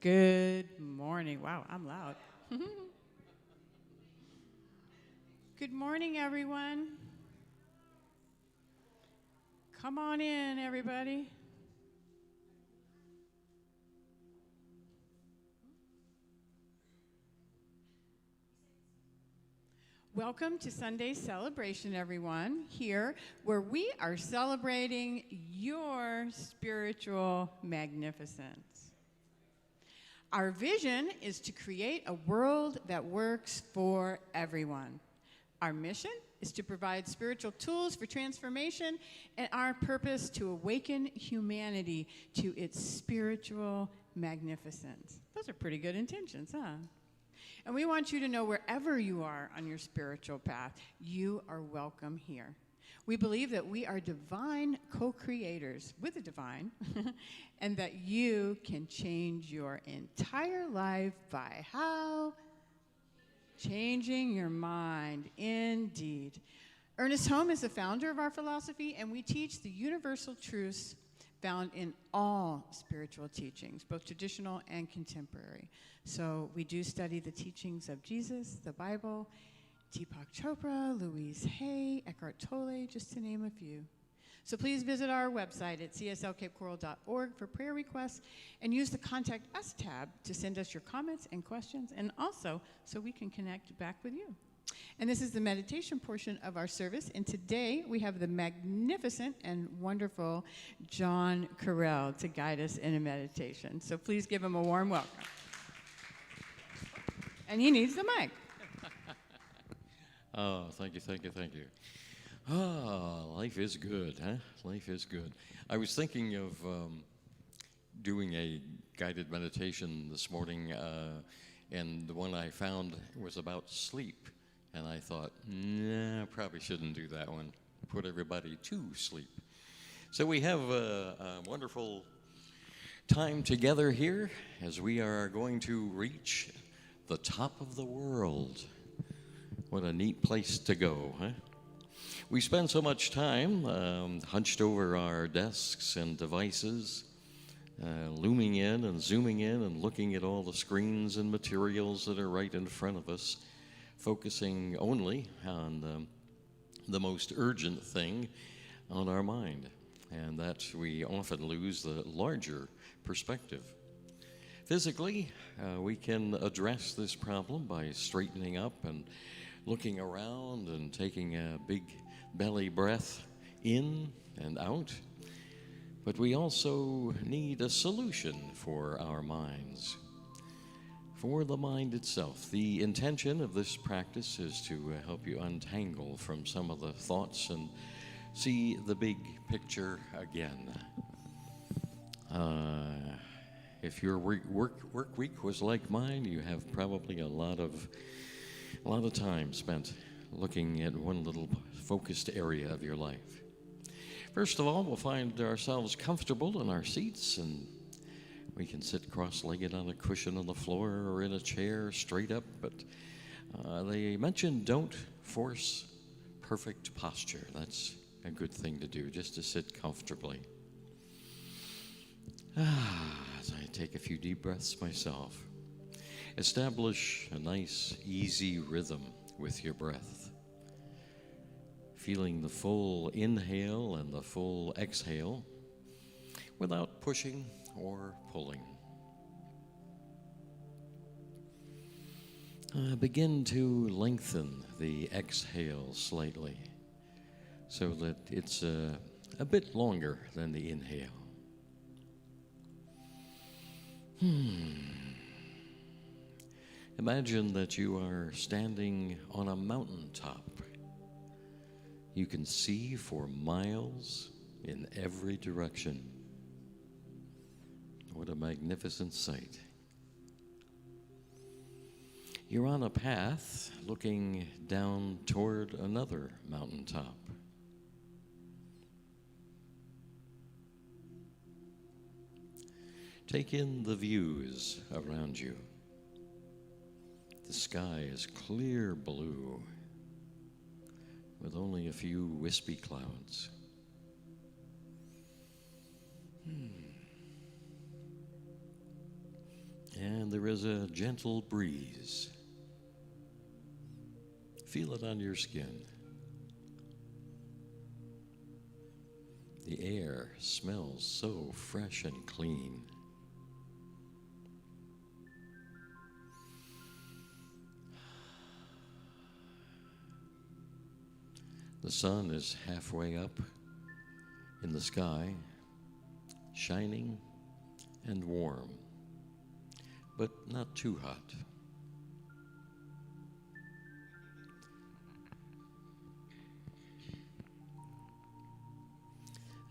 Good morning. Wow, I'm loud. Good morning, everyone. Come on in, everybody. Welcome to Sunday's celebration, everyone, here where we are celebrating your spiritual magnificence. Our vision is to create a world that works for everyone. Our mission is to provide spiritual tools for transformation, and our purpose to awaken humanity to its spiritual magnificence. Those are pretty good intentions, huh? And we want you to know wherever you are on your spiritual path, you are welcome here. We believe that we are divine co-creators with the divine, and that you can change your entire life by how? Changing your mind, indeed. Ernest Holm is the founder of our philosophy, and we teach the universal truths found in all spiritual teachings, both traditional and contemporary. So we do study the teachings of Jesus, the Bible, Deepak Chopra, Louise Hay, Eckhart Tolle, just to name a few. So please visit our website at cslcapecoral.org for prayer requests, and use the Contact Us tab to send us your comments and questions, and also so we can connect back with you. And this is the meditation portion of our service, and today we have the magnificent and wonderful John Carell to guide us in a meditation. So please give him a warm welcome. And he needs the mic. Oh, thank you. Ah, life is good, huh? Life is good. I was thinking of doing a guided meditation this morning, and the one I found was about sleep. And I thought, nah, probably shouldn't do that one. Put everybody to sleep. So we have a wonderful time together here as we are going to reach the top of the world. What a neat place to go, huh? We spend so much time hunched over our desks and devices, looming in and zooming in and looking at all the screens and materials that are right in front of us, focusing only on the most urgent thing on our mind, and that we often lose the larger perspective. Physically, we can address this problem by straightening up and looking around and taking a big belly breath in and out. But we also need a solution for our minds, for the mind itself. The intention of this practice is to help you untangle from some of the thoughts and see the big picture again. If your work week was like mine, you have probably a lot of time spent looking at one little focused area of your life. First of all, we'll find ourselves comfortable in our seats, and we can sit cross-legged on a cushion on the floor or in a chair straight up, but they mention don't force perfect posture. That's a good thing to do, just to sit comfortably. As I take a few deep breaths myself, establish a nice, easy rhythm with your breath, feeling the full inhale and the full exhale without pushing or pulling. Begin to lengthen the exhale slightly so that it's a bit longer than the inhale. Imagine that you are standing on a mountaintop. You can see for miles in every direction. What a magnificent sight. You're on a path looking down toward another mountaintop. Take in the views around you. The sky is clear blue with only a few wispy clouds. and there is a gentle breeze. Feel it on your skin. The air smells so fresh and clean. The sun is halfway up in the sky, shining and warm, but not too hot.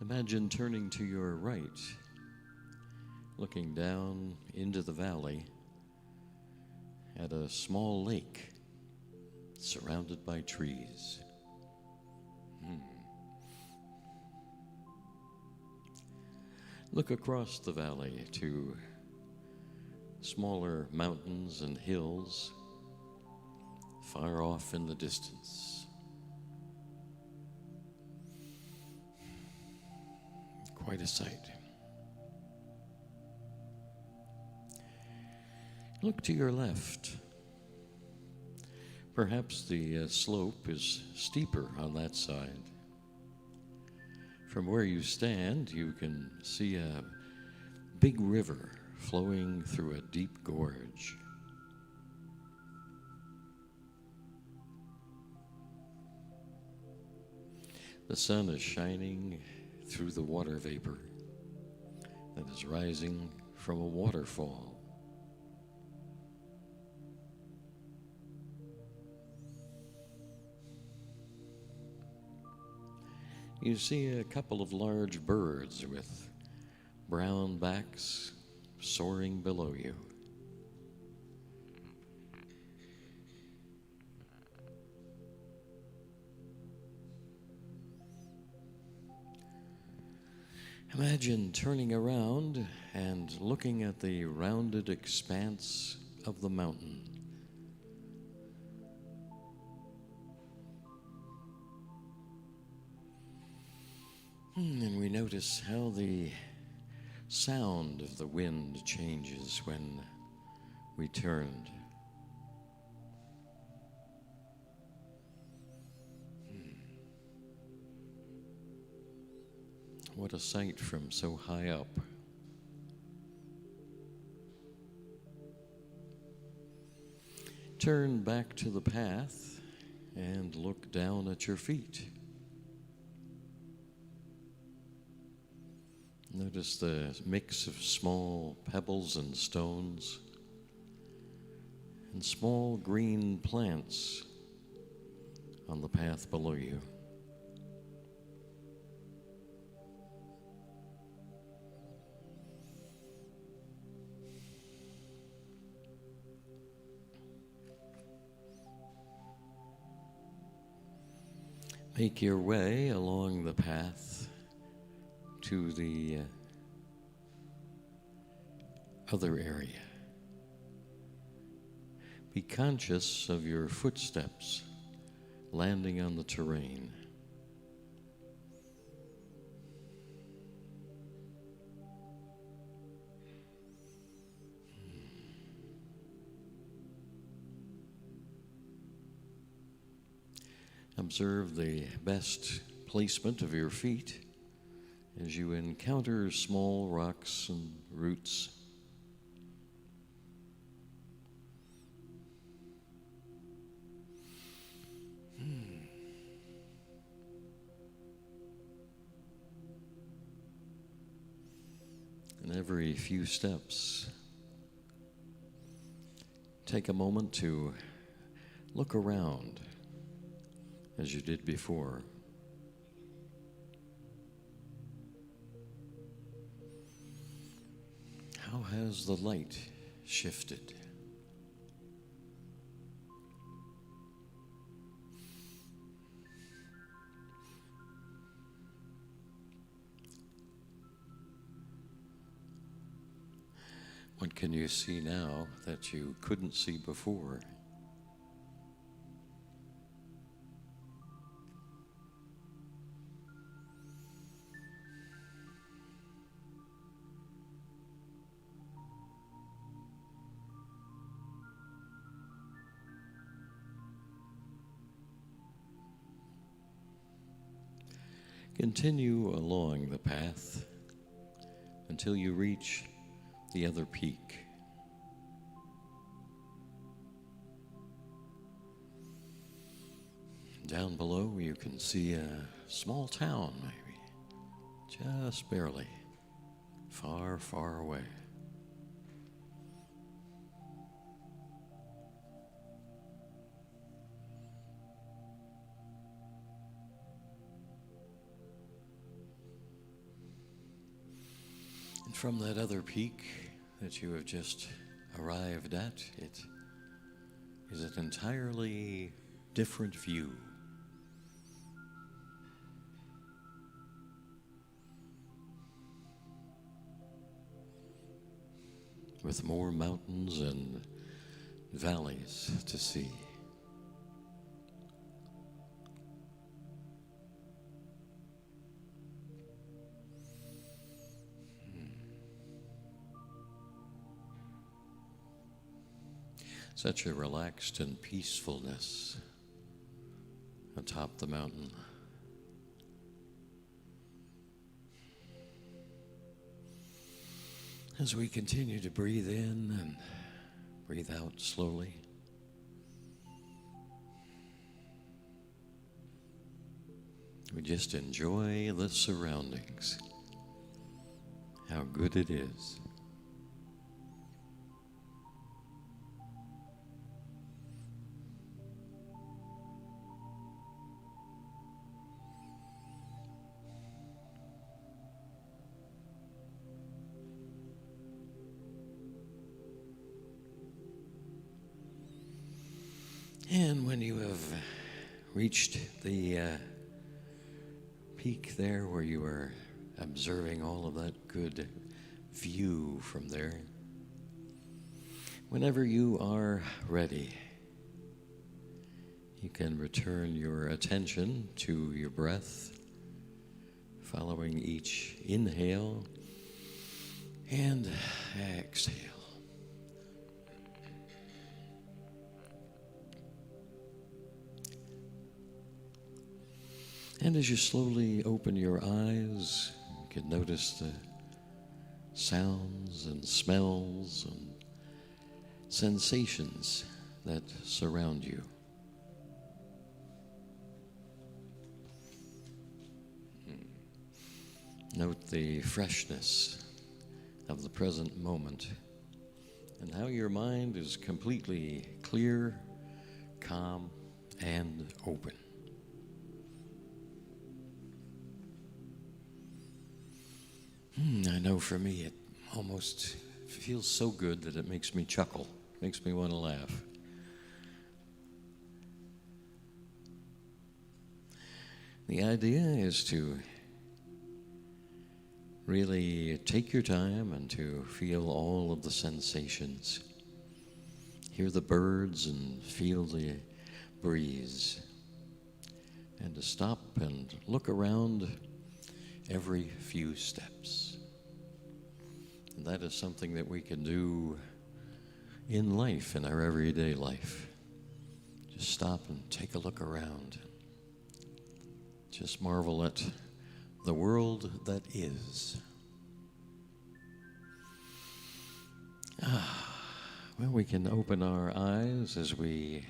Imagine turning to your right, looking down into the valley at a small lake surrounded by trees. Look across the valley to smaller mountains and hills far off in the distance. Quite a sight. Look to your left. Perhaps the slope is steeper on that side. From where you stand, you can see a big river flowing through a deep gorge. The sun is shining through the water vapor that is rising from a waterfall. You see a couple of large birds with brown backs soaring below you. Imagine turning around and looking at the rounded expanse of the mountain. And we notice how the sound of the wind changes when we turned. What a sight from so high up. Turn back to the path and look down at your feet. Notice the mix of small pebbles and stones and small green plants on the path below you. Make your way along the path to the other area. Be conscious of your footsteps landing on the terrain. Observe the best placement of your feet as you encounter small rocks and roots. And every few steps, take a moment to look around as you did before. How has the light shifted? What can you see now that you couldn't see before? continue along the path until you reach the other peak. Down below, you can see a small town, maybe, just barely, far, far away. And from that other peak that you have just arrived at, it is an entirely different view. With more mountains and valleys to see. Such a relaxed and peacefulness atop the mountain. As we continue to breathe in and breathe out slowly, we just enjoy the surroundings, how good it is. And when you have reached the peak there where you are observing all of that good view from there, whenever you are ready, you can return your attention to your breath, following each inhale and exhale. And as you slowly open your eyes, you can notice the sounds and smells and sensations that surround you. Note the freshness of the present moment and how your mind is completely clear, calm, and open. I know for me it almost feels so good that it makes me chuckle, makes me want to laugh. The idea is to really take your time and to feel all of the sensations. Hear the birds and feel the breeze. And to stop and look around every few steps. And that is something that we can do in life, in our everyday life. Just stop and take a look around. Just marvel at the world that is. Well, we can open our eyes as we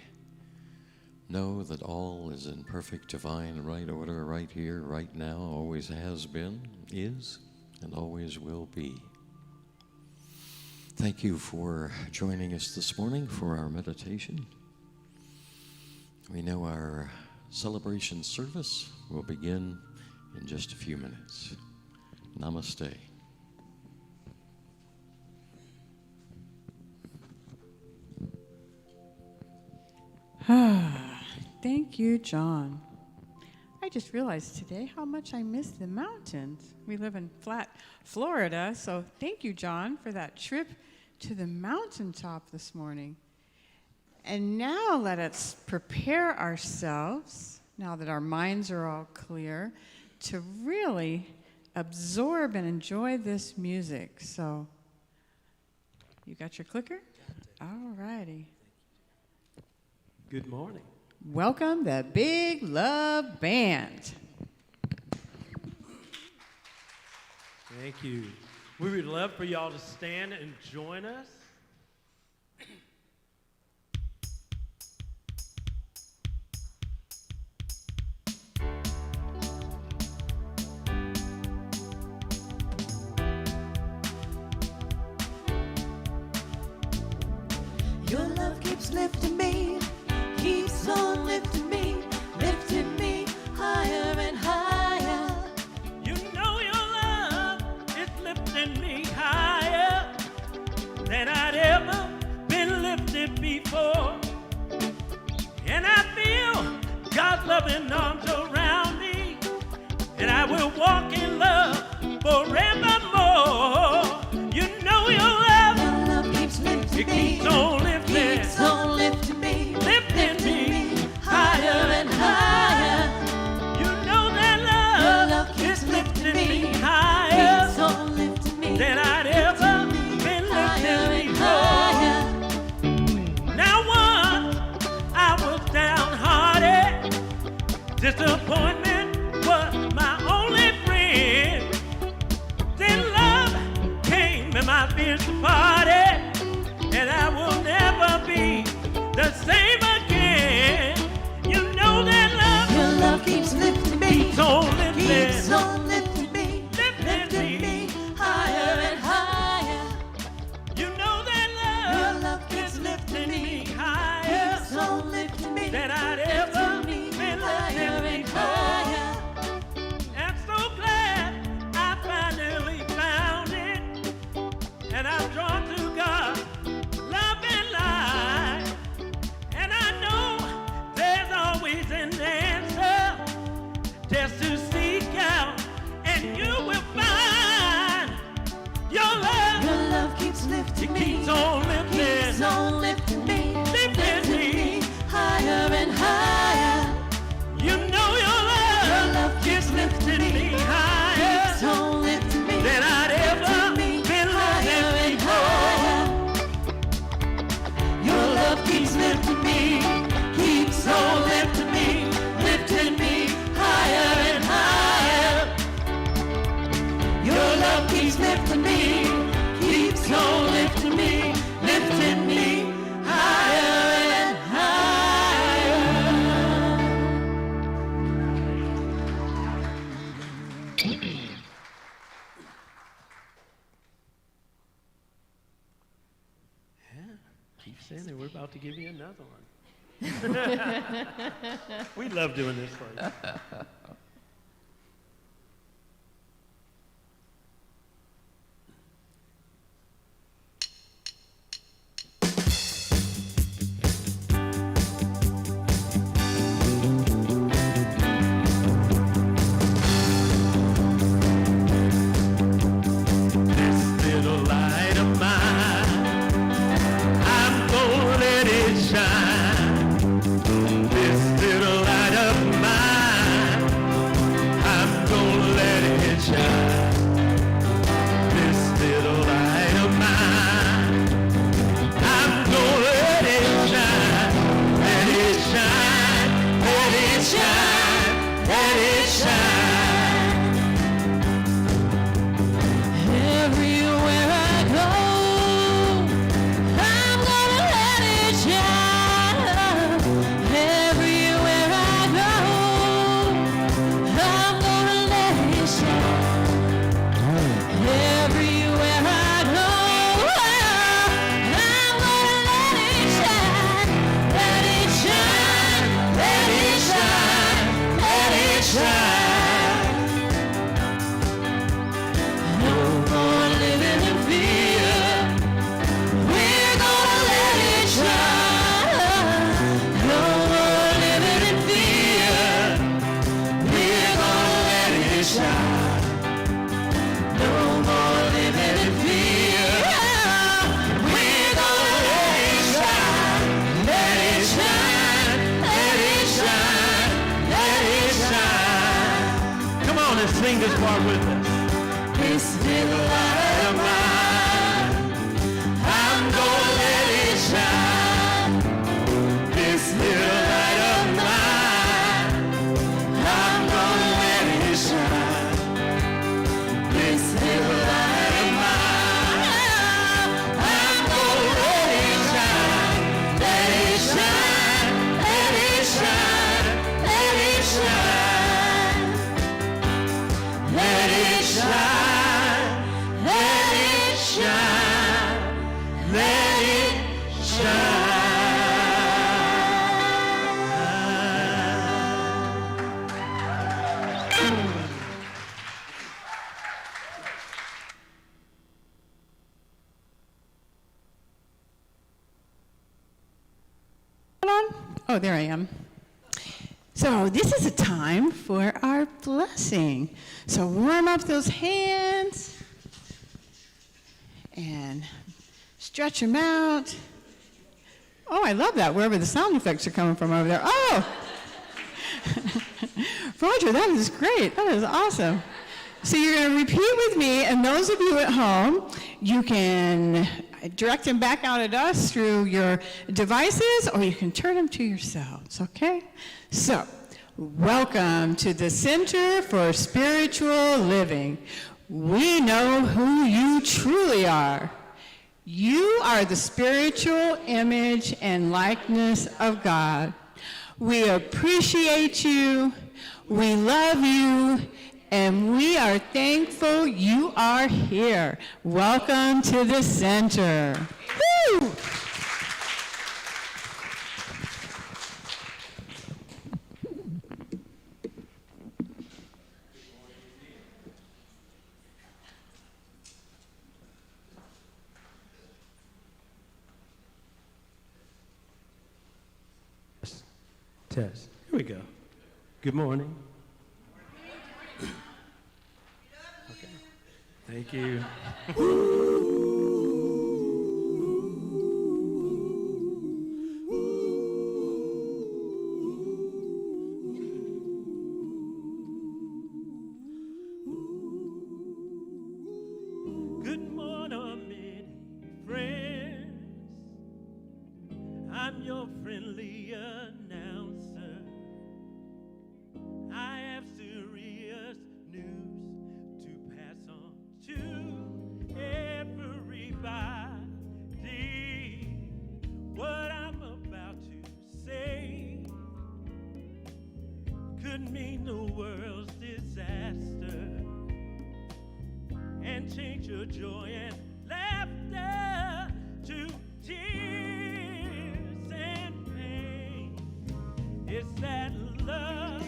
know that all is in perfect divine right order right here, right now, always has been, is, and always will be. Thank you for joining us this morning for our meditation. We know our celebration service will begin in just a few minutes. Namaste. Thank you, John. I just realized today how much I miss the mountains. We live in flat Florida, so thank you, John, for that trip to the mountaintop this morning. And now let us prepare ourselves, now that our minds are all clear, to really absorb and enjoy this music. So, you got your clicker? All righty. Good morning. Welcome the Big Love Band. Thank you. We would love for y'all to stand and join us. Your love keeps lifting me, keeps on lifting me higher and higher. You know your love is lifting me higher than I'd ever been lifted before. And I feel God's loving arms around me, and I will walk in love forevermore. You know your love Keeps lifting it me, keeps on lifting, keeps on lifting me, lifting me higher and higher. You know that Your love love keeps is lifting me keeps higher on lifting me, than I'd ever been higher lifted and before. higher. Now once I was downhearted, disappointment was my only friend. Then love came and my fears departed, and I will never be the same again. You know that Your love keeps lifting me, keeps on lifting, keeps on lifting me, lifting me. higher and higher. You know that Your love love keeps is lifting me keeps higher on lifting me, than I'd ever been higher lifted and before. higher. I'm so glad I finally found it, and I'm drawn to God's love and light. And I know there's always an answer, just to seek out, and you will find your love. Your love keeps lifting It me, keeps on lifting, keeps on lifting me, lifting me. higher and higher. You know your love keeps lifting me Keeps higher on lifting me, than I'd ever been higher lifted and before. higher. Your love keeps lifting me, keeps on lifting me higher and higher. Your love keeps lifting me, keeps on lifting me higher and higher. Keep standing. We're about to give you another one. We love doing this for you. This little light of mine, I'm gonna let it shine. This little light of mine, I'm gonna let it shine. This little light of mine, I'm gonna let it shine. Let it shine, let it shine, let it shine. Everywhere I go, I'm gonna let it shine. Everywhere I go, I'm gonna let it shine. Everywhere I go, I'm gonna let it shine. Let it shine, let it shine, let it shine. No more living in fear. We're gonna let it shine. No more living in fear. We're gonna let it shine. No more living in fear. We're gonna let it shine. Let it shine. Let it shine. Let it shine. Come on and sing this part with us. This little light of mine, I'm gonna let it shine. This little light of mine, I'm gonna let it shine. This little Oh, there I am. So this is a time for our blessing. So warm up those hands and stretch them out. Oh, I love that, wherever the sound effects are coming from over there. Oh! Roger, that is great. That is awesome. So you're going to repeat with me, and those of you at home, you can direct them back out at us through your devices, or you can turn them to yourselves, okay? So, welcome to the Center for Spiritual Living. We know who you truly are. You are the spiritual image and likeness of God. We appreciate you, we love you, and we are thankful you are here. Welcome to the center. Woo! Test. Here we go. Good morning. Okay. Thank you. Good morning, friends. I'm your friendly announcer. I have serious news to pass on to everybody. What I'm about to say could mean the world's disaster and change your joy and laughter to tears and pain. It's that love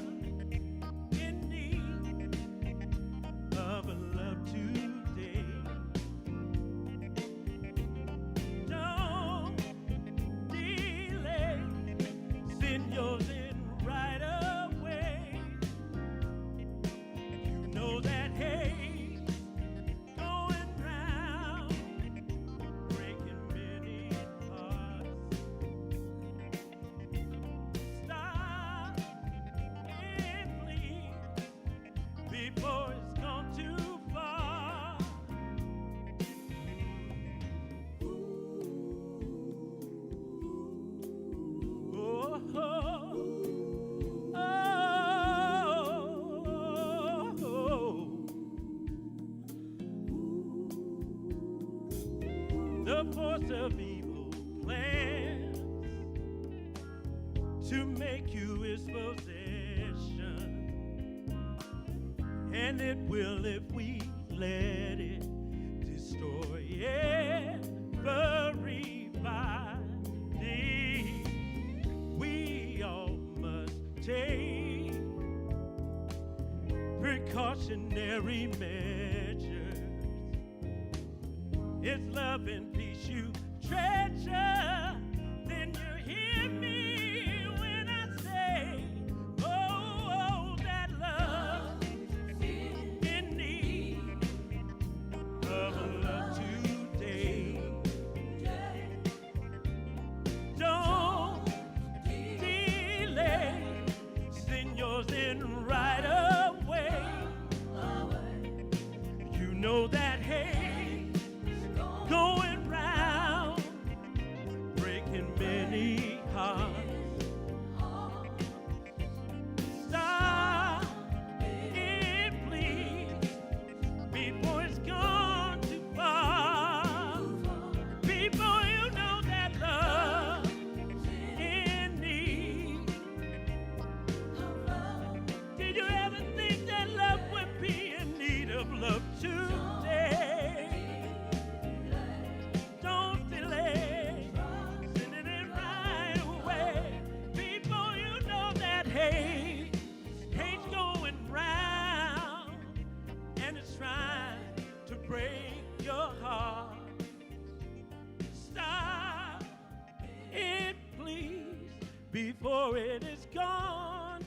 in need of a love today. Don't delay, send yours in right away. You know that hate going round, breaking many hearts. Stop and leave before it's gone too far. Oh, oh, oh, oh. The force of evil plans to make you its possession, and it will if we let it destroy everybody. We all must take precautionary measures. It's love and peace you treasure. Then you hear me when I say, oh, that love in need of a love today. Don't delay, send yours in right away. You know that hate going round,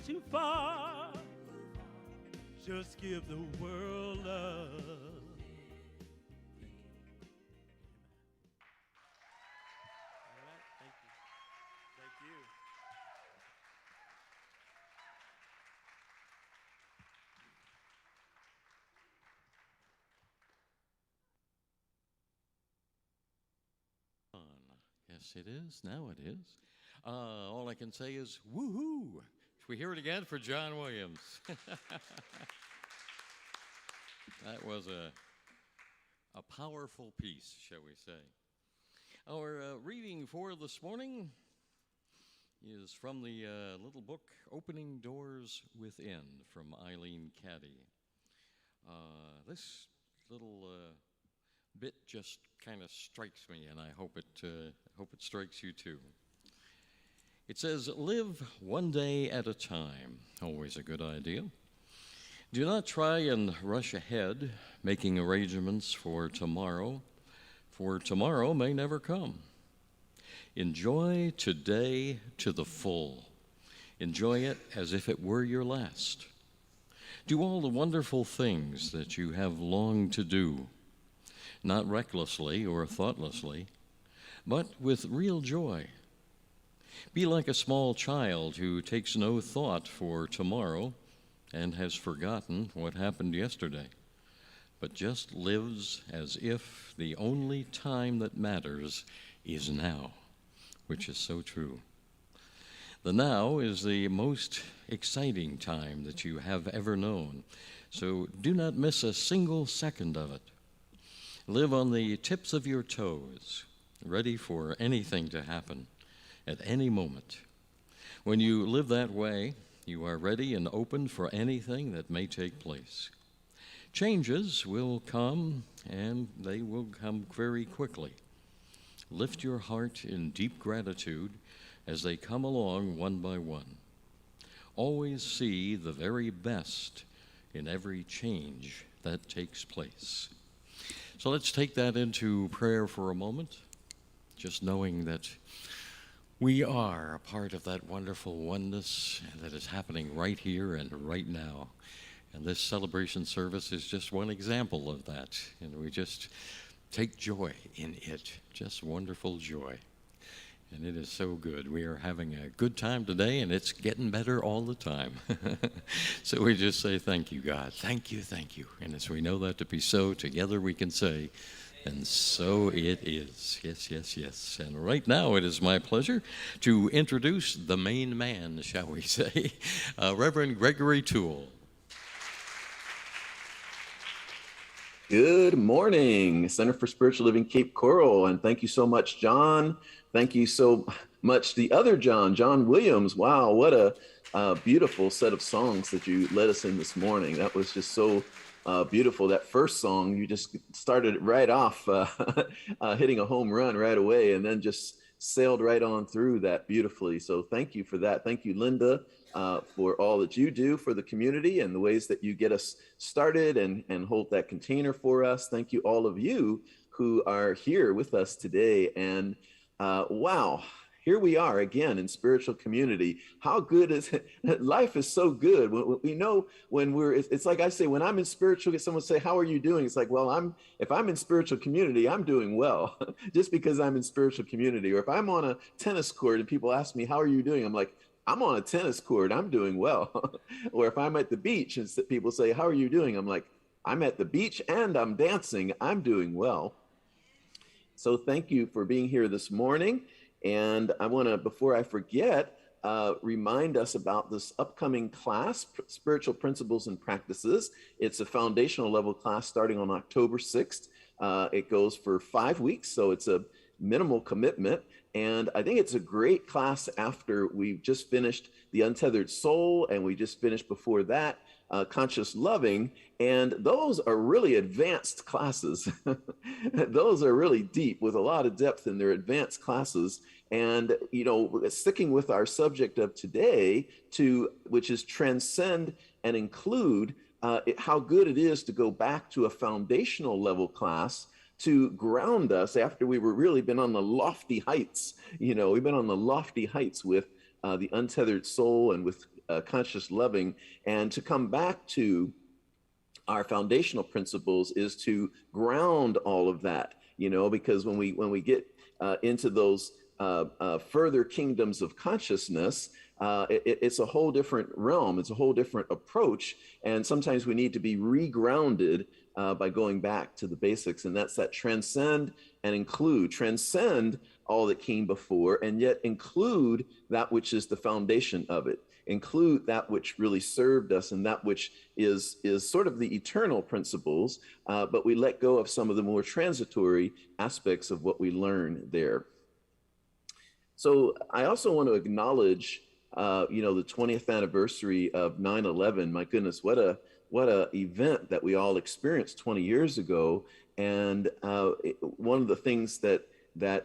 too far. Just give the world love. All right, thank you. Thank you. Yes, it is. Now it is. All I can say is woohoo. Should we hear it again for John Williams? That was a powerful piece, shall we say. Our reading for this morning is from the little book Opening Doors Within from Eileen Caddy. This little bit just kind of strikes me, and I hope it strikes you too. It says, "Live one day at a time." Always a good idea. Do not try and rush ahead, making arrangements for tomorrow may never come. Enjoy today to the full. Enjoy it as if it were your last. Do all the wonderful things that you have longed to do, not recklessly or thoughtlessly, but with real joy. Be like a small child who takes no thought for tomorrow and has forgotten what happened yesterday, but just lives as if the only time that matters is now, which is so true. The now is the most exciting time that you have ever known, so do not miss a single second of it. Live on the tips of your toes, ready for anything to happen at any moment. When you live that way, you are ready and open for anything that may take place. Changes will come, and they will come very quickly. Lift your heart in deep gratitude as they come along one by one. Always see the very best in every change that takes place. So let's take that into prayer for a moment, just knowing that we are a part of that wonderful oneness that is happening right here and right now. And this celebration service is just one example of that. And we just take joy in it, just wonderful joy. And it is so good. We are having a good time today, and it's getting better all the time. So we just say, thank you, God. Thank you, thank you. And as we know that to be so, together we can say, and so it is. Yes, yes, yes. And right now it is my pleasure to introduce the main man, shall we say, Reverend Gregory Toole. Good morning, Center for Spiritual Living Cape Coral, and thank you so much, John. Thank you so much, the other John Williams. Wow, what a beautiful set of songs that you led us in this morning. That was just so beautiful. That first song, you just started right off hitting a home run right away, and then just sailed right on through that beautifully. So thank you for that. Thank you, Linda, for all that you do for the community and the ways that you get us started and hold that container for us. Thank you, all of you who are here with us today. And wow, here we are again in spiritual community. How good is it? Life is so good. We know when it's like I say, when I'm in spiritual, someone say, how are you doing? It's like, well, if I'm in spiritual community, I'm doing well just because I'm in spiritual community. Or if I'm on a tennis court and people ask me, how are you doing? I'm like, I'm on a tennis court, I'm doing well. Or if I'm at the beach and people say, how are you doing? I'm like, I'm at the beach and I'm dancing, I'm doing well. So thank you for being here this morning. And I want to, before I forget, remind us about this upcoming class, Spiritual Principles and Practices. It's a foundational level class starting on October 6th. It goes for 5 weeks, so it's a minimal commitment. And I think it's a great class after we've just finished The Untethered Soul, and we just finished before that Conscious Loving. And those are really advanced classes. Those are really deep with a lot of depth in their advanced classes. And, you know, sticking with our subject of today, which is transcend and include, how good it is to go back to a foundational level class to ground us after we were really been on the lofty heights. You know, we've been on the lofty heights with The Untethered Soul and with conscious loving. And to come back to our foundational principles is to ground all of that, because when we get into those further kingdoms of consciousness, it's a whole different realm. It's a whole different approach. And sometimes we need to be regrounded by going back to the basics. And that's that transcend and include. Transcend all that came before, and yet include that which is the foundation of it. Include that which really served us and that which is sort of the eternal principles, but we let go of some of the more transitory aspects of what we learn there. So I also want to acknowledge, the 20th anniversary of 9/11. My goodness, what a event that we all experienced 20 years ago. And one of the things that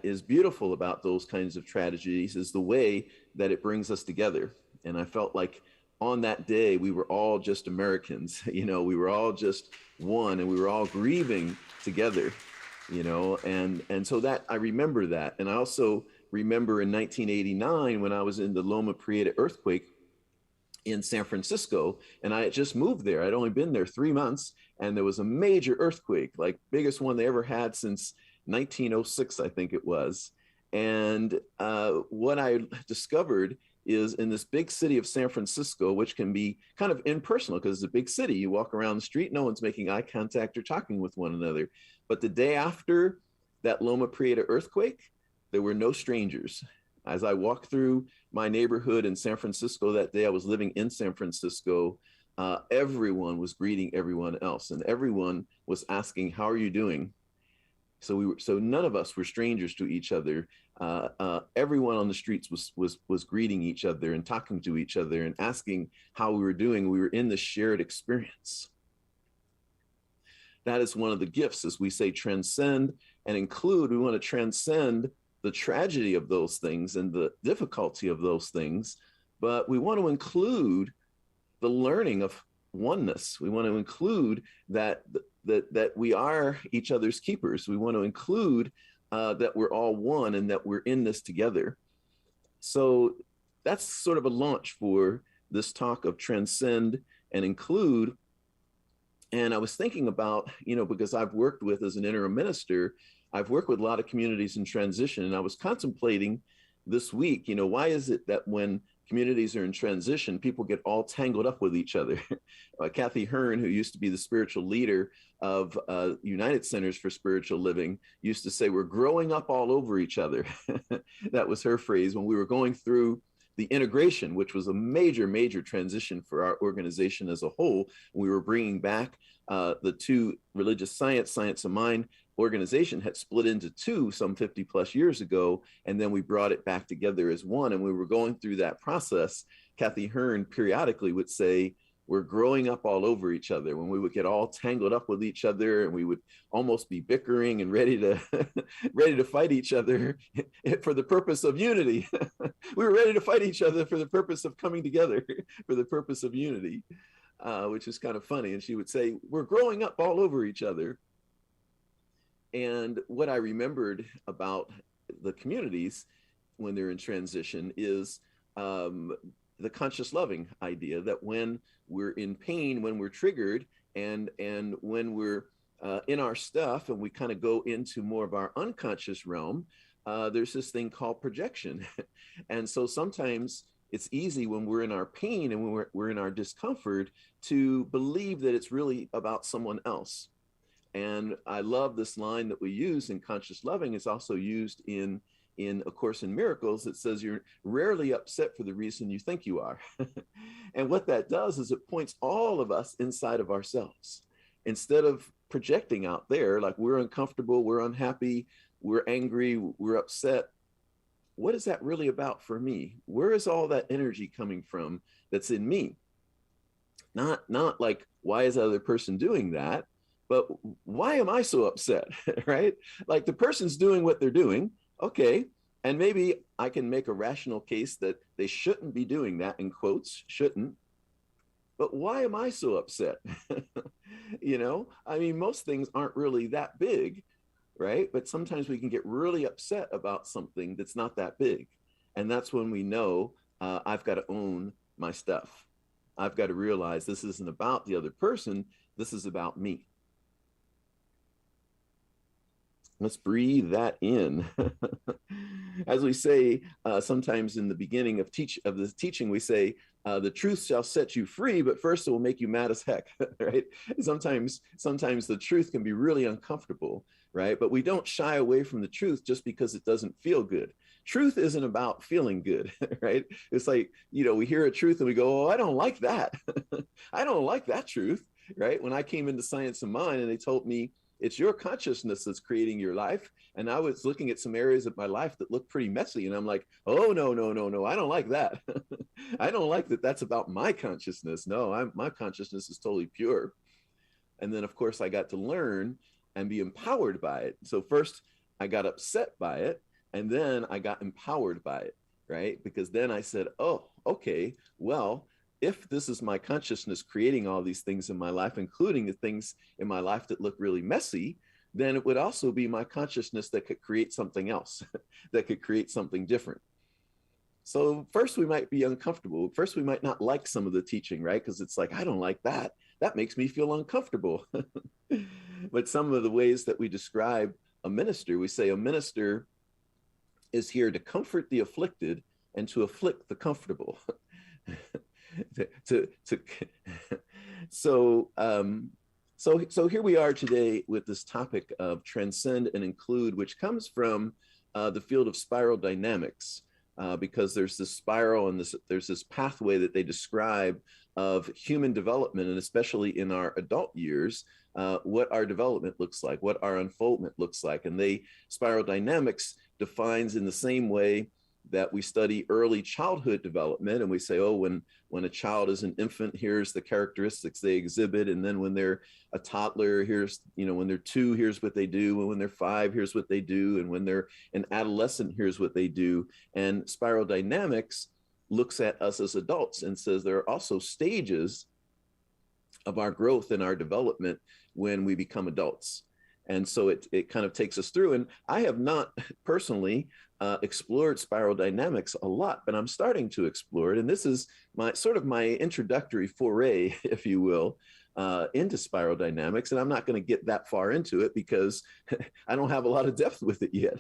is beautiful about those kinds of tragedies is the way that it brings us together. And I felt like on that day, we were all just Americans, we were all just one, and we were all grieving together, and so that I remember that. And I also remember in 1989, when I was in the Loma Prieta earthquake in San Francisco, and I had just moved there. I'd only been there 3 months, and there was a major earthquake, like biggest one they ever had since 1906, I think it was. And what I discovered is in this big city of San Francisco, which can be kind of impersonal because it's a big city. You walk around the street, no one's making eye contact or talking with one another. But the day after that Loma Prieta earthquake, there were no strangers. As I walked through my neighborhood in San Francisco that day, I was living in San Francisco, everyone was greeting everyone else, and everyone was asking, "How are you doing?" So none of us were strangers to each other. Everyone on the streets was greeting each other and talking to each other and asking how we were doing. We were in this shared experience. That is one of the gifts, as we say, transcend and include. We want to transcend the tragedy of those things and the difficulty of those things, but we want to include the learning of oneness. We want to include that we are each other's keepers. We want to include that we're all one and that we're in this together. So that's sort of a launch for this talk of transcend and include. And I was thinking about, because I've worked with, as an interim minister, I've worked with a lot of communities in transition, and I was contemplating this week, why is it that when communities are in transition, people get all tangled up with each other? Kathy Hearn, who used to be the spiritual leader of United Centers for Spiritual Living, used to say, "We're growing up all over each other." That was her phrase when we were going through the integration, which was a major, major transition for our organization as a whole. We were bringing back the two religious science of mind organization had split into two some 50 plus years ago, and then we brought it back together as one. And we were going through that process. Kathy Hearn periodically would say, "We're growing up all over each other," when we would get all tangled up with each other and we would almost be bickering and ready to fight each other for the purpose of unity. We were ready to fight each other for the purpose of coming together, for the purpose of unity, which is kind of funny. And she would say, "We're growing up all over each other." And what I remembered about the communities when they're in transition is the conscious loving idea that when we're in pain, when we're triggered, and when we're in our stuff and we kind of go into more of our unconscious realm, there's this thing called projection. And so sometimes it's easy when we're in our pain and when we're in our discomfort to believe that it's really about someone else. And I love this line that we use in conscious loving. It's also used in A Course in Miracles. It says, "You're rarely upset for the reason you think you are." And what that does is it points all of us inside of ourselves. Instead of projecting out there, like we're uncomfortable, we're unhappy, we're angry, we're upset, what is that really about for me? Where is all that energy coming from that's in me? Not like, why is the other person doing that? But why am I so upset, right? Like the person's doing what they're doing, okay, and maybe I can make a rational case that they shouldn't be doing that, in quotes, shouldn't. But why am I so upset? I mean, most things aren't really that big, right? But sometimes we can get really upset about something that's not that big. And that's when we know I've got to own my stuff. I've got to realize this isn't about the other person. This is about me. Let's breathe that in. As we say, sometimes in the beginning of this teaching, we say, the truth shall set you free, but first it will make you mad as heck, right? Sometimes the truth can be really uncomfortable, right? But we don't shy away from the truth just because it doesn't feel good. Truth isn't about feeling good, right? It's like, we hear a truth and we go, oh, I don't like that. I don't like that truth, right? When I came into Science of Mind and they told me, it's your consciousness that's creating your life. And I was looking at some areas of my life that look pretty messy. And I'm like, oh, no, I don't like that. I don't like that that's about my consciousness. No, my consciousness is totally pure. And then, of course, I got to learn and be empowered by it. So first I got upset by it. And then I got empowered by it, right? Because then I said, oh, okay, well, if this is my consciousness creating all these things in my life, including the things in my life that look really messy, then it would also be my consciousness that could create something else, that could create something different. So first we might be uncomfortable. First we might not like some of the teaching, right? Because it's like, I don't like that. That makes me feel uncomfortable. But some of the ways that we describe a minister, we say a minister is here to comfort the afflicted and to afflict the comfortable. So here we are today with this topic of transcend and include, which comes from the field of spiral dynamics, because there's this spiral and there's this pathway that they describe of human development, and especially in our adult years, what our development looks like, what our unfoldment looks like. And spiral dynamics defines in the same way that we study early childhood development, and we say, oh, when a child is an infant, here's the characteristics they exhibit, and then when they're a toddler, here's, when they're 2, here's what they do, and when they're 5, here's what they do, and when they're an adolescent, here's what they do. And spiral dynamics looks at us as adults and says there are also stages of our growth and our development when we become adults. And so it kind of takes us through. And I have not personally explored spiral dynamics a lot, but I'm starting to explore it. And this is my introductory foray, if you will, into spiral dynamics. And I'm not going to get that far into it because I don't have a lot of depth with it yet.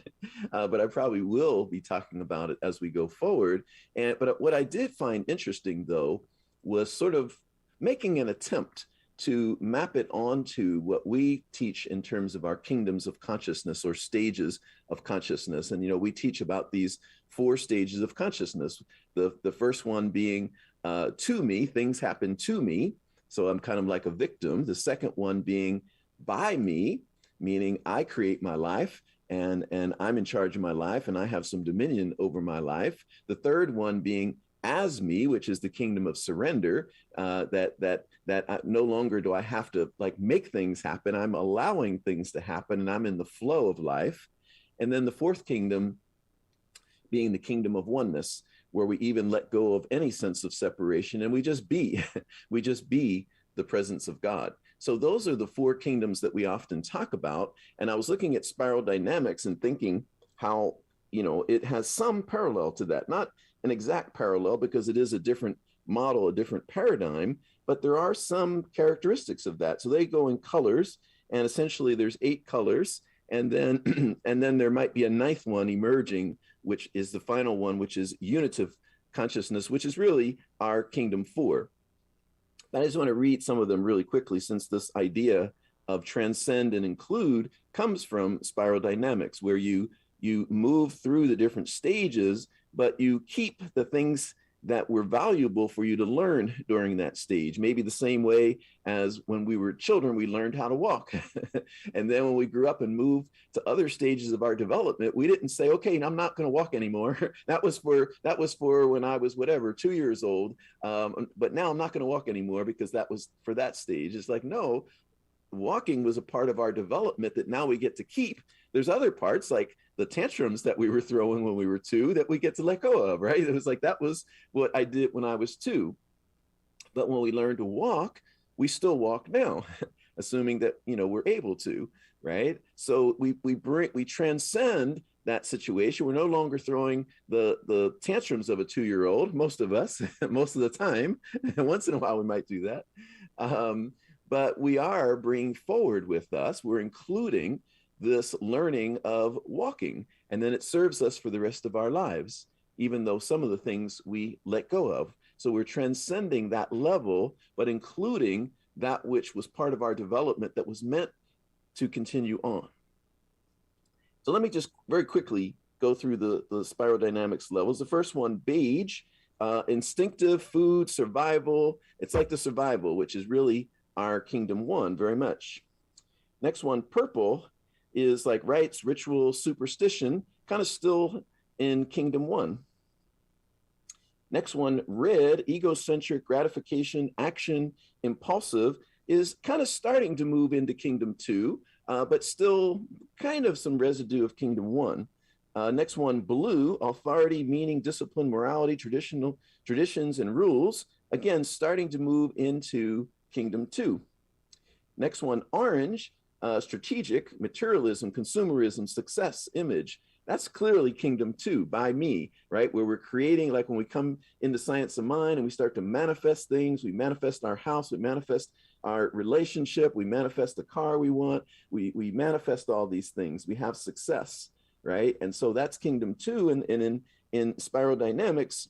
But I probably will be talking about it as we go forward. But what I did find interesting, though, was sort of making an attempt to map it onto what we teach in terms of our kingdoms of consciousness or stages of consciousness. And, we teach about these 4 stages of consciousness. The first one being to me, things happen to me. So I'm kind of like a victim. The second one being by me, meaning I create my life and I'm in charge of my life and I have some dominion over my life. The third one being as me, which is the kingdom of surrender, that no longer do I have to make things happen. I'm allowing things to happen and I'm in the flow of life. And then the fourth kingdom being the kingdom of oneness, where we even let go of any sense of separation and we just be, the presence of God. So those are the 4 kingdoms that we often talk about. And I was looking at spiral dynamics and thinking how, it has some parallel to that, not an exact parallel because it is a different model, a different paradigm, but there are some characteristics of that. So they go in colors, and essentially there's 8 colors, and then and then there might be a 9th one emerging, which is the final one, which is unitive consciousness, which is really our kingdom 4. But I just want to read some of them really quickly, since this idea of transcend and include comes from spiral dynamics, where you move through the different stages, but you keep the things that were valuable for you to learn during that stage. Maybe the same way as when we were children, we learned how to walk. And then when we grew up and moved to other stages of our development, we didn't say, okay, I'm not going to walk anymore. That was for when I was 2 years old. But now I'm not going to walk anymore because that was for that stage. It's like, no, walking was a part of our development that now we get to keep. There's other parts like the tantrums that we were throwing when we were 2 that we get to let go of, right? It was like, that was what I did when I was 2. But when we learn to walk, we still walk now, assuming that, we're able to, right? So we transcend that situation. We're no longer throwing the tantrums of a 2-year-old, most of us, most of the time. Once in a while, we might do that. But we are bringing forward with us, we're including this learning of walking. And then it serves us for the rest of our lives, even though some of the things we let go of. So we're transcending that level, but including that which was part of our development that was meant to continue on. So let me just very quickly go through the spiral dynamics levels. The first one, beige, instinctive, food, survival. It's like the survival, which is really our kingdom 1 very much. Next one, purple, is like rites, ritual, superstition, kind of still in kingdom 1. Next one, red, egocentric, gratification, action, impulsive, is kind of starting to move into kingdom 2, but still kind of some residue of kingdom 1. Next one, blue, authority, meaning, discipline, morality, traditions, and rules. Again, starting to move into kingdom 2. Next one, orange, strategic, materialism, consumerism, success, image. That's clearly kingdom 2 by me, right? Where we're creating, like when we come into science of mind and we start to manifest things, we manifest our house, we manifest our relationship, we manifest the car we want, we manifest all these things. We have success, right? And so that's kingdom 2. And in spiral dynamics,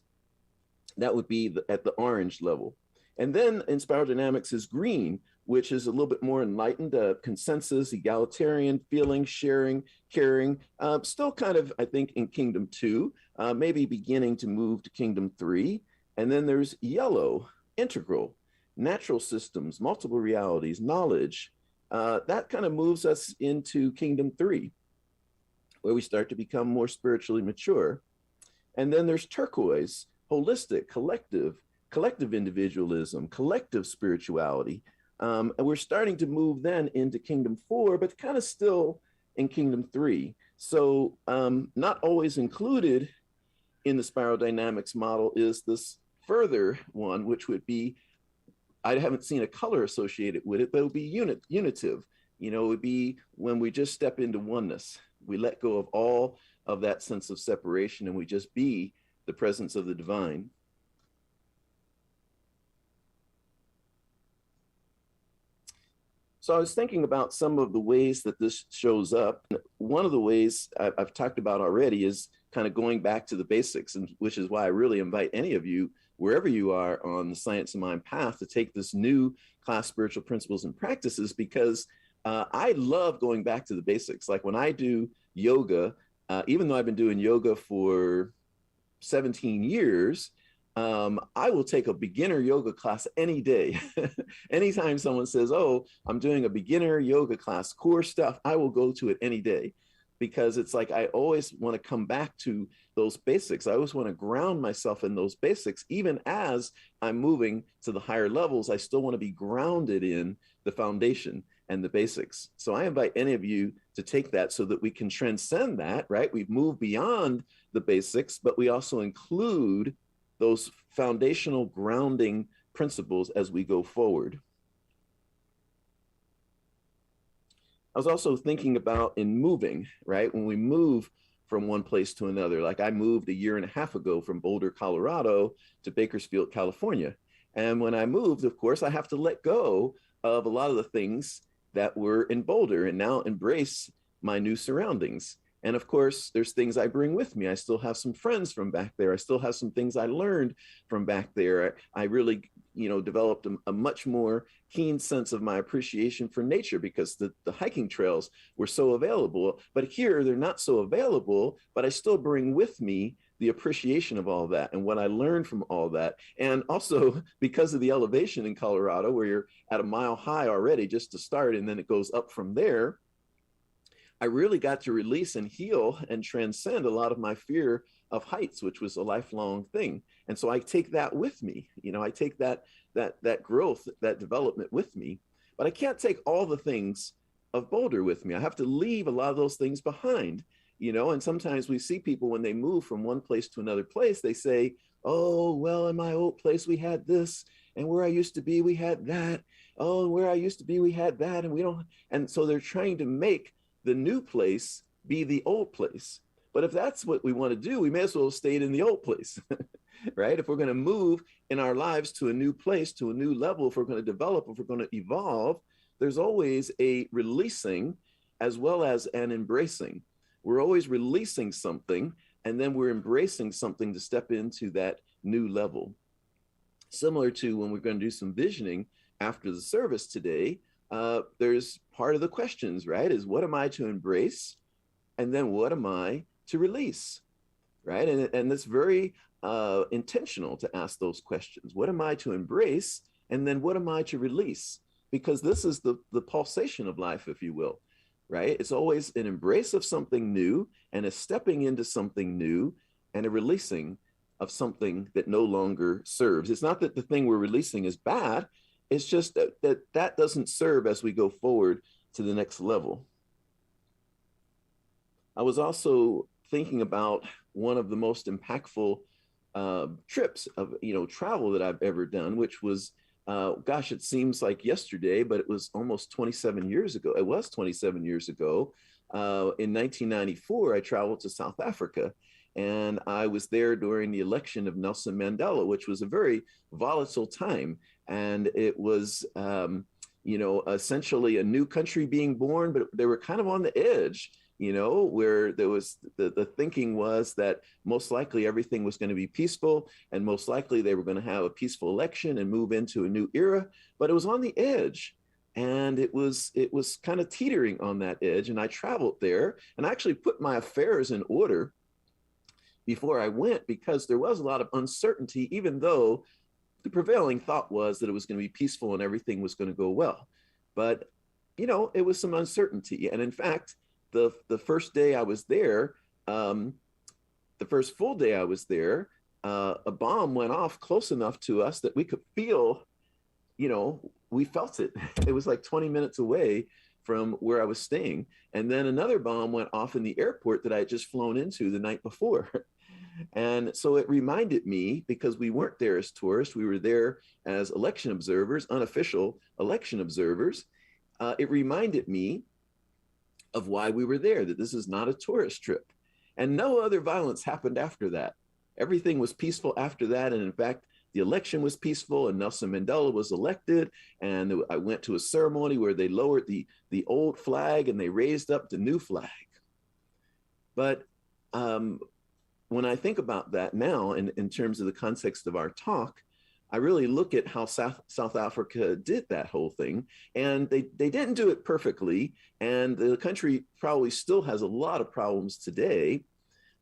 that would be at the orange level. And then in spiral dynamics is green, which is a little bit more enlightened, consensus, egalitarian, feeling, sharing, caring, still kind of, I think, in kingdom 2, maybe beginning to move to kingdom 3. And then there's yellow, integral, natural systems, multiple realities, knowledge. That kind of moves us into kingdom 3, where we start to become more spiritually mature. And then there's turquoise, holistic, collective individualism, collective spirituality. And we're starting to move then into kingdom 4, but kind of still in kingdom 3. So not always included in the spiral dynamics model is this further one, which would be, I haven't seen a color associated with it, but it would be unitive. You know, it would be when we just step into oneness. We let go of all of that sense of separation and we just be the presence of the divine. So I was thinking about some of the ways that this shows up. One of the ways I've talked about already is kind of going back to the basics, and which is why I really invite any of you, wherever you are on the Science of Mind path, to take this new class, Spiritual Principles and Practices, because I love going back to the basics. Like when I do yoga, even though I've been doing yoga for 17 years, I will take a beginner yoga class any day. Anytime someone says, oh, I'm doing a beginner yoga class, core stuff, I will go to it any day, because it's like I always want to come back to those basics. I always want to ground myself in those basics. Even as I'm moving to the higher levels, I still want to be grounded in the foundation and the basics. So I invite any of you to take that so that we can transcend that, right? We've moved beyond the basics, but we also include those foundational grounding principles as we go forward. I was also thinking about in moving, right? When we move from one place to another, like I moved 1.5 years ago from Boulder, Colorado to Bakersfield, California. And when I moved, of course, I have to let go of a lot of the things that were in Boulder and now embrace my new surroundings. And of course, there's things I bring with me. I still have some friends from back there. I still have some things I learned from back there. I really, developed a much more keen sense of my appreciation for nature because the hiking trails were so available. But here, they're not so available, but I still bring with me the appreciation of all that and what I learned from all that. And also because of the elevation in Colorado, where you're at 1 mile high already just to start, and then it goes up from there, I really got to release and heal and transcend a lot of my fear of heights, which was a lifelong thing. And so I take that with me. I take that growth, that development with me, but I can't take all the things of Boulder with me. I have to leave a lot of those things behind, and sometimes we see people when they move from one place to another place, they say, oh, well, in my old place, we had this, and where I used to be, we had that. Oh, and where I used to be, we had that. And so they're trying to make the new place be the old place. But if that's what we want to do, we may as well have stayed in the old place, right? If we're going to move in our lives to a new place, to a new level, if we're going to develop, if we're going to evolve, there's always a releasing as well as an embracing. We're always releasing something, and then we're embracing something to step into that new level. Similar to when we're going to do some visioning after the service today, there's part of the questions, right? Is what am I to embrace? And then what am I to release, right? And it's very intentional to ask those questions. What am I to embrace? And then what am I to release? Because this is the pulsation of life, if you will, right? It's always an embrace of something new and a stepping into something new and a releasing of something that no longer serves. It's not that the thing we're releasing is bad. It's just that doesn't serve as we go forward to the next level. I was also thinking about one of the most impactful trips of travel that I've ever done, which was, gosh, it seems like yesterday, but it was almost 27 years ago. It was 27 years ago. In 1994, I traveled to South Africa, and I was there during the election of Nelson Mandela, which was a very volatile time. And it was, essentially a new country being born, but they were kind of on the edge, where there was the thinking was that most likely everything was going to be peaceful, and most likely they were going to have a peaceful election and move into a new era. But it was on the edge, and it was kind of teetering on that edge. And I traveled there, and I actually put my affairs in order before I went, because there was a lot of uncertainty, even though the prevailing thought was that it was going to be peaceful and everything was going to go well. But, it was some uncertainty. And in fact, the first day I was there, the first full day I was there, a bomb went off close enough to us that we could feel, we felt it. It was like 20 minutes away from where I was staying. And then another bomb went off in the airport that I had just flown into the night before. And so it reminded me, because we weren't there as tourists, we were there as election observers, unofficial election observers. It reminded me of why we were there, that this is not a tourist trip. And no other violence happened after that. Everything was peaceful after that. And in fact, the election was peaceful, and Nelson Mandela was elected. And I went to a ceremony where they lowered the old flag and they raised up the new flag. But when I think about that now, in terms of the context of our talk, I really look at how South Africa did that whole thing. And they didn't do it perfectly. And the country probably still has a lot of problems today.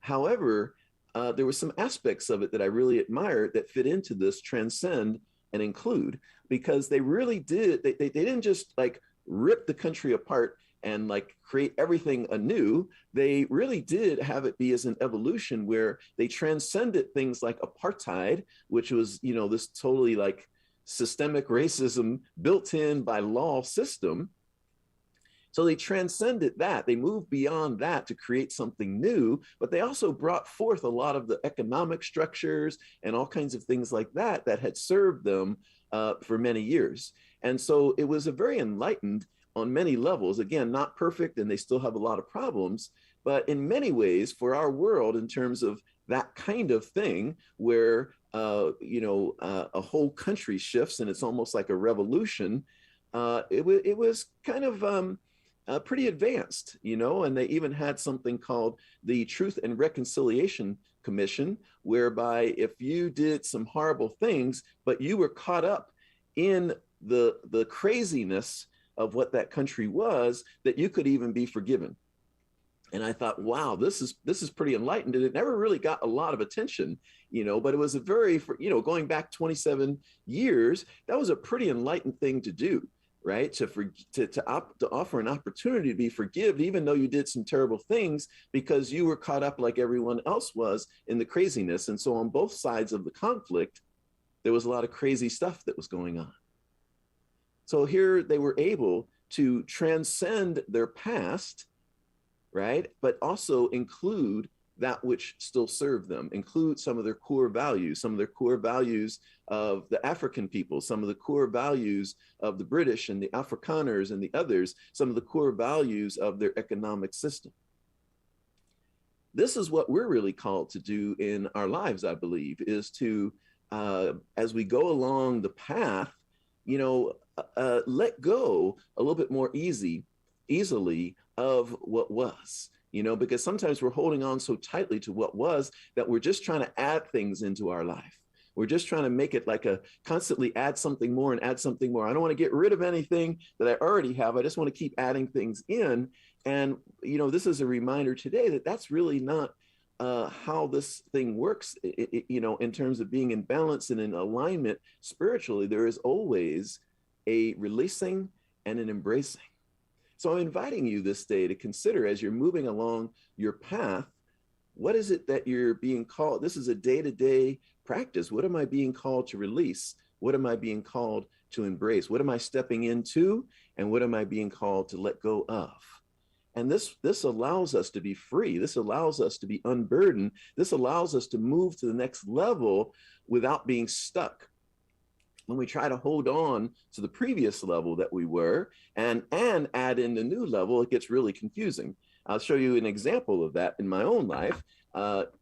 However, there were some aspects of it that I really admired that fit into this transcend and include, because they really did, they didn't just like rip the country apart and like create everything anew. They really did have it be as an evolution where they transcended things like apartheid, which was, this totally like systemic racism built in by law system. So they transcended that. They moved beyond that to create something new, but they also brought forth a lot of the economic structures and all kinds of things like that that had served them for many years. And so it was a very enlightened on many levels. Again, not perfect, and they still have a lot of problems, but in many ways for our world, in terms of that kind of thing where, a whole country shifts and it's almost like a revolution, it was kind of pretty advanced, and they even had something called the Truth and Reconciliation Commission, whereby if you did some horrible things, but you were caught up in the craziness of what that country was, that you could even be forgiven. And I thought, wow, this is pretty enlightened. And it never really got a lot of attention, but it was a very, going back 27 years, that was a pretty enlightened thing to do, right? To offer an opportunity to be forgiven, even though you did some terrible things, because you were caught up like everyone else was in the craziness. And so on both sides of the conflict, there was a lot of crazy stuff that was going on. So here they were able to transcend their past, right? But also include that which still served them, include some of their core values of the African people, some of the core values of the British and the Afrikaners and the others, some of the core values of their economic system. this is what we're really called to do in our lives, I believe, is to, as we go along the path, let go a little bit more easily of what was, because sometimes we're holding on so tightly to what was that we're just trying to add things into our life. We're just trying to make it like constantly add something more and add something more. I don't want to get rid of anything that I already have. I just want to keep adding things in. And, this is a reminder today that that's really not how this thing works, in terms of being in balance and in alignment spiritually. There is always a releasing and an embracing. So I'm inviting you this day to consider, as you're moving along your path, what is it that you're being called? This is a day-to-day practice. What am I being called to release? What am I being called to embrace? What am I stepping into? And what am I being called to let go of? And this allows us to be free. This allows us to be unburdened. This allows us to move to the next level without being stuck. When we try to hold on to the previous level that we were and add in the new level, it gets really confusing. I'll show you an example of that in my own life,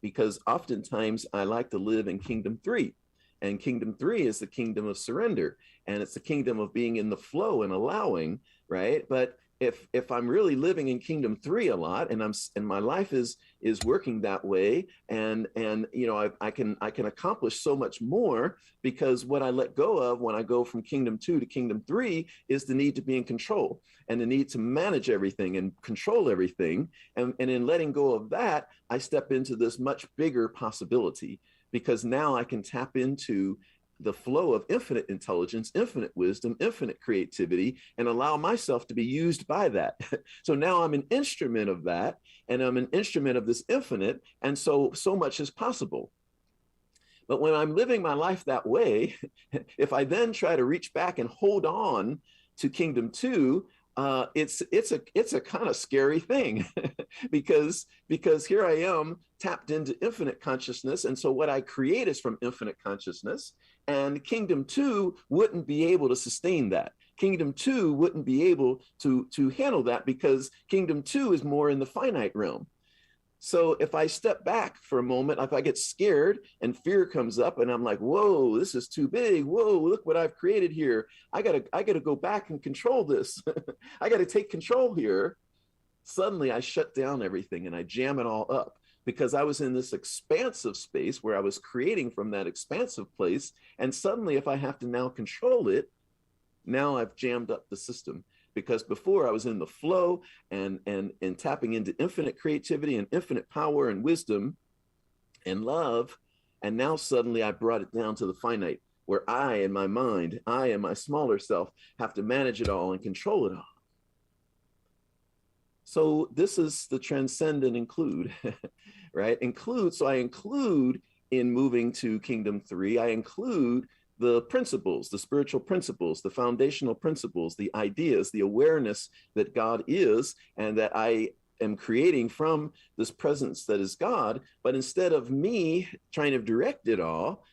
because oftentimes I like to live in Kingdom 3. And Kingdom 3 is the kingdom of surrender. And it's the kingdom of being in the flow and allowing, right? But if I'm really living in Kingdom 3 a lot, and my life is working that way, and I can accomplish so much more, because what I let go of when I go from Kingdom 2 to Kingdom 3 is the need to be in control and the need to manage everything and control everything. And in letting go of that, I step into this much bigger possibility, because now I can tap into the flow of infinite intelligence, infinite wisdom, infinite creativity, and allow myself to be used by that. So now I'm an instrument of that, and I'm an instrument of this infinite, and so much is possible. But when I'm living my life that way, if I then try to reach back and hold on to Kingdom 2, it's a kind of scary thing because here I am tapped into infinite consciousness. And so what I create is from infinite consciousness, and Kingdom 2 wouldn't be able to sustain that. Kingdom 2 wouldn't be able to handle that, because Kingdom 2 is more in the finite realm. So if I step back for a moment, if I get scared and fear comes up and I'm like, whoa, this is too big. Whoa, look what I've created here. I gotta go back and control this. I gotta take control here. Suddenly I shut down everything and I jam it all up, because I was in this expansive space where I was creating from that expansive place. And suddenly, if I have to now control it, now I've jammed up the system. Because before I was in the flow and tapping into infinite creativity and infinite power and wisdom and love. And now suddenly I brought it down to the finite, where I and my mind, I and my smaller self have to manage it all and control it all. So this is the transcend and include, right? So I include in moving to Kingdom 3, I include the principles, the spiritual principles, the foundational principles, the ideas, the awareness that God is, and that I am creating from this presence that is God. But instead of me trying to direct it all,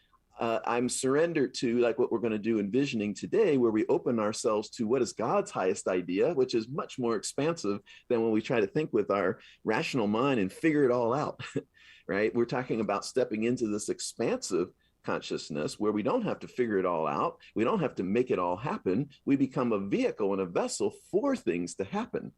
I'm surrendered to, like what we're going to do in visioning today, where we open ourselves to what is God's highest idea, which is much more expansive than when we try to think with our rational mind and figure it all out, right? We're talking about stepping into this expansive consciousness where we don't have to figure it all out. We don't have to make it all happen. We become a vehicle and a vessel for things to happen.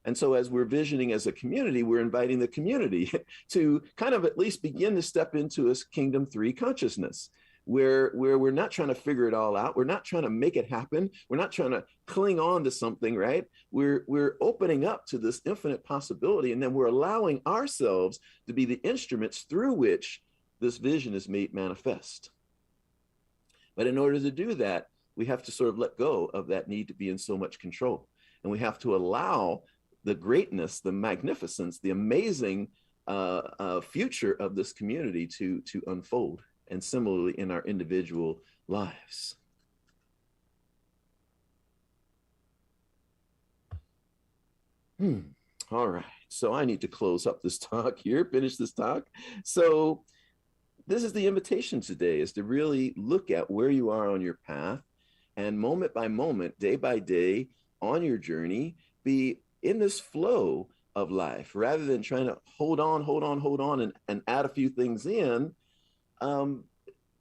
And so as we're visioning as a community, we're inviting the community to kind of at least begin to step into a Kingdom 3 consciousness, where we're not trying to figure it all out. We're not trying to make it happen. We're not trying to cling on to something, right? We're opening up to this infinite possibility, and then we're allowing ourselves to be the instruments through which this vision is made manifest. But in order to do that, we have to sort of let go of that need to be in so much control. And we have to allow the greatness, the magnificence, the amazing future of this community to unfold, and similarly in our individual lives. All right, so I need to close up this talk here, finish this talk. So this is the invitation today, is to really look at where you are on your path, and moment by moment, day by day on your journey, be in this flow of life. Rather than trying to hold on, and add a few things in,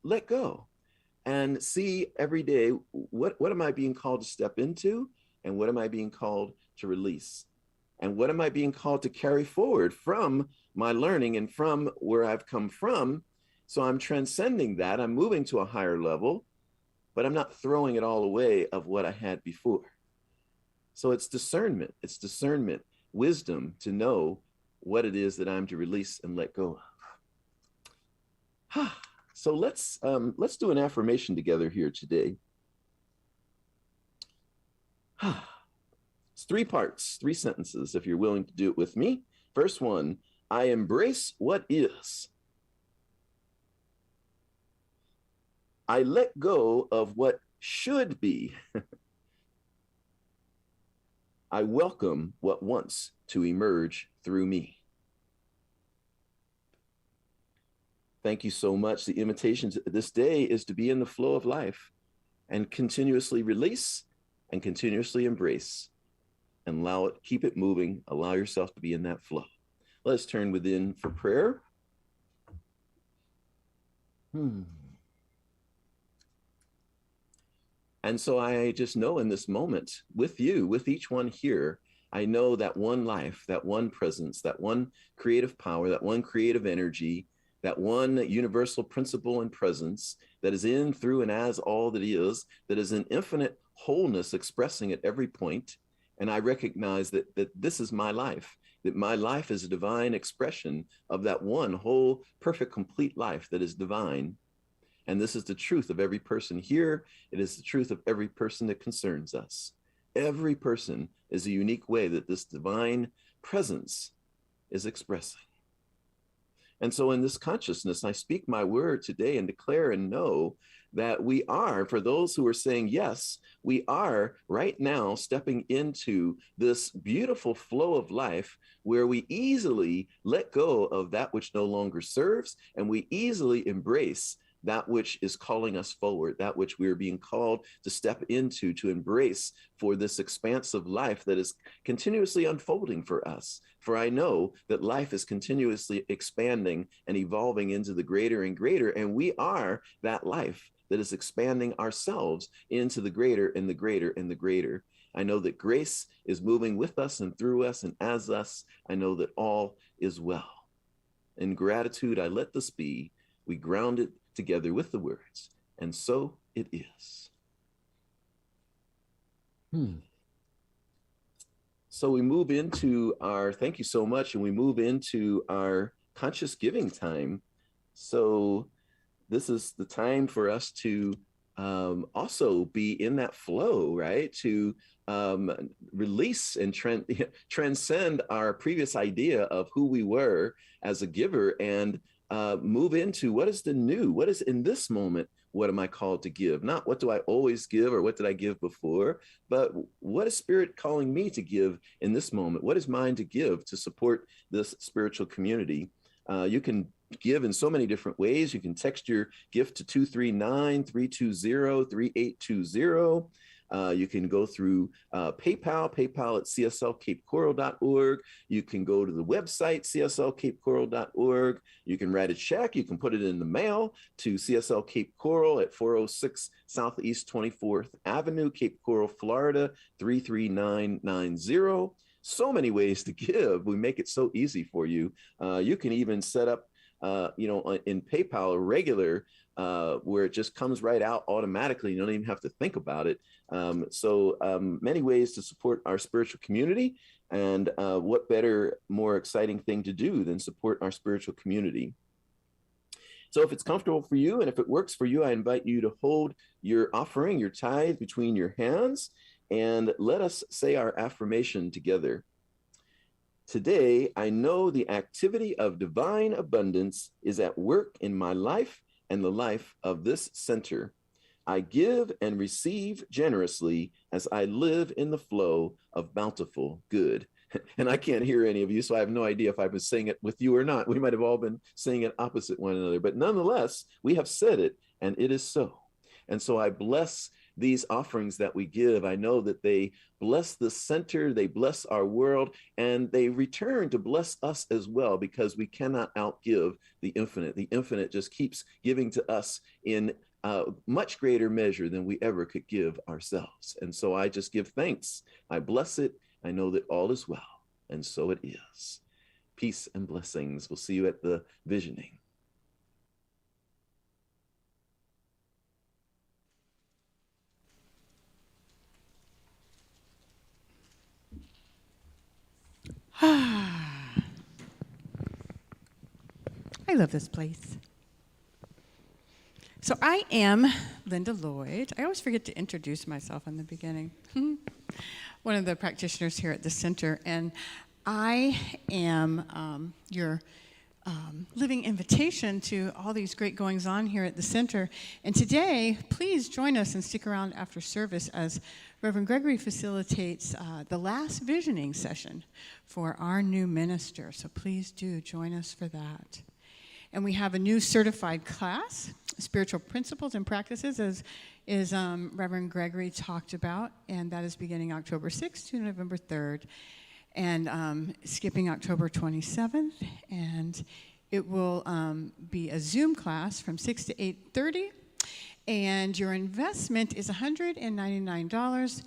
let go and see every day, what am I being called to step into, and what am I being called to release? And what am I being called to carry forward from my learning and from where I've come from? So I'm transcending that. I'm moving to a higher level, but I'm not throwing it all away of what I had before. So it's discernment. It's discernment, wisdom to know what it is that I'm to release and let go of. So let's do an affirmation together here today. It's 3 parts, 3 sentences, if you're willing to do it with me. First one, I embrace what is. I let go of what should be. I welcome what wants to emerge through me. Thank you so much. The invitation this day is to be in the flow of life and continuously release and continuously embrace and allow it, keep it moving. Allow yourself to be in that flow. Let's turn within for prayer. And so I just know in this moment with you, with each one here, I know that one life, that one presence, that one creative power, that one creative energy, that one universal principle and presence that is in, through, and as all that is an infinite wholeness expressing at every point. And I recognize that this is my life, that my life is a divine expression of that one whole, perfect, complete life that is divine. And this is the truth of every person here. It is the truth of every person that concerns us. Every person is a unique way that this divine presence is expressing. And so in this consciousness, I speak my word today and declare and know that we are, for those who are saying yes, we are right now stepping into this beautiful flow of life where we easily let go of that which no longer serves, and we easily embrace that which is calling us forward, that which we are being called to step into, to embrace for this expansive life that is continuously unfolding for us. For I know that life is continuously expanding and evolving into the greater and greater, and we are that life that is expanding ourselves into the greater and the greater and the greater. I know that grace is moving with us and through us and as us. I know that all is well. In gratitude, I let this be. We ground it together with the words, and so it is. So we move into our, thank you so much, and we move into our conscious giving time. So this is the time for us to also be in that flow, right? To release and transcend our previous idea of who we were as a giver and move into what is the new, what is in this moment, what am I called to give? Not what do I always give or what did I give before, but what is Spirit calling me to give in this moment? What is mine to give to support this spiritual community? You can give in so many different ways. You can text your gift to 239-320-3820. You can go through PayPal at cslcapecoral.org. You can go to the website, cslcapecoral.org. You can write a check. You can put it in the mail to CSL Cape Coral at 406 Southeast 24th Avenue, Cape Coral, Florida, 33990. So many ways to give. We make it so easy for you. You can even set up, in PayPal, a regular where it just comes right out automatically. You don't even have to think about it. Many ways to support our spiritual community, and what better, more exciting thing to do than support our spiritual community. So if it's comfortable for you and if it works for you, I invite you to hold your offering, your tithe between your hands, and let us say our affirmation together. Today, I know the activity of divine abundance is at work in my life and the life of this center. I give and receive generously as I live in the flow of bountiful good. And I can't hear any of you, so I have no idea if I was saying it with you or not. We might have all been saying it opposite one another, but nonetheless, we have said it, and it is so. And so I bless these offerings that we give, I know that they bless the center, they bless our world, and they return to bless us as well, because we cannot outgive the infinite. The infinite just keeps giving to us in much greater measure than we ever could give ourselves. And so I just give thanks. I bless it. I know that all is well. And so it is. Peace and blessings. We'll see you at the visioning. I love this place. So I am Linda Lloyd. I always forget to introduce myself in the beginning. One of the practitioners here at the center, and I am your living invitation to all these great goings on here at the center. And today, please join us and stick around after service as Reverend Gregory facilitates the last visioning session for our new minister. So please do join us for that. And we have a new certified class, Spiritual Principles and Practices, as Reverend Gregory talked about, and that is beginning October 6th to November 3rd, and skipping October 27th. And it will be a Zoom class from 6 to 8:30, and your investment is $199.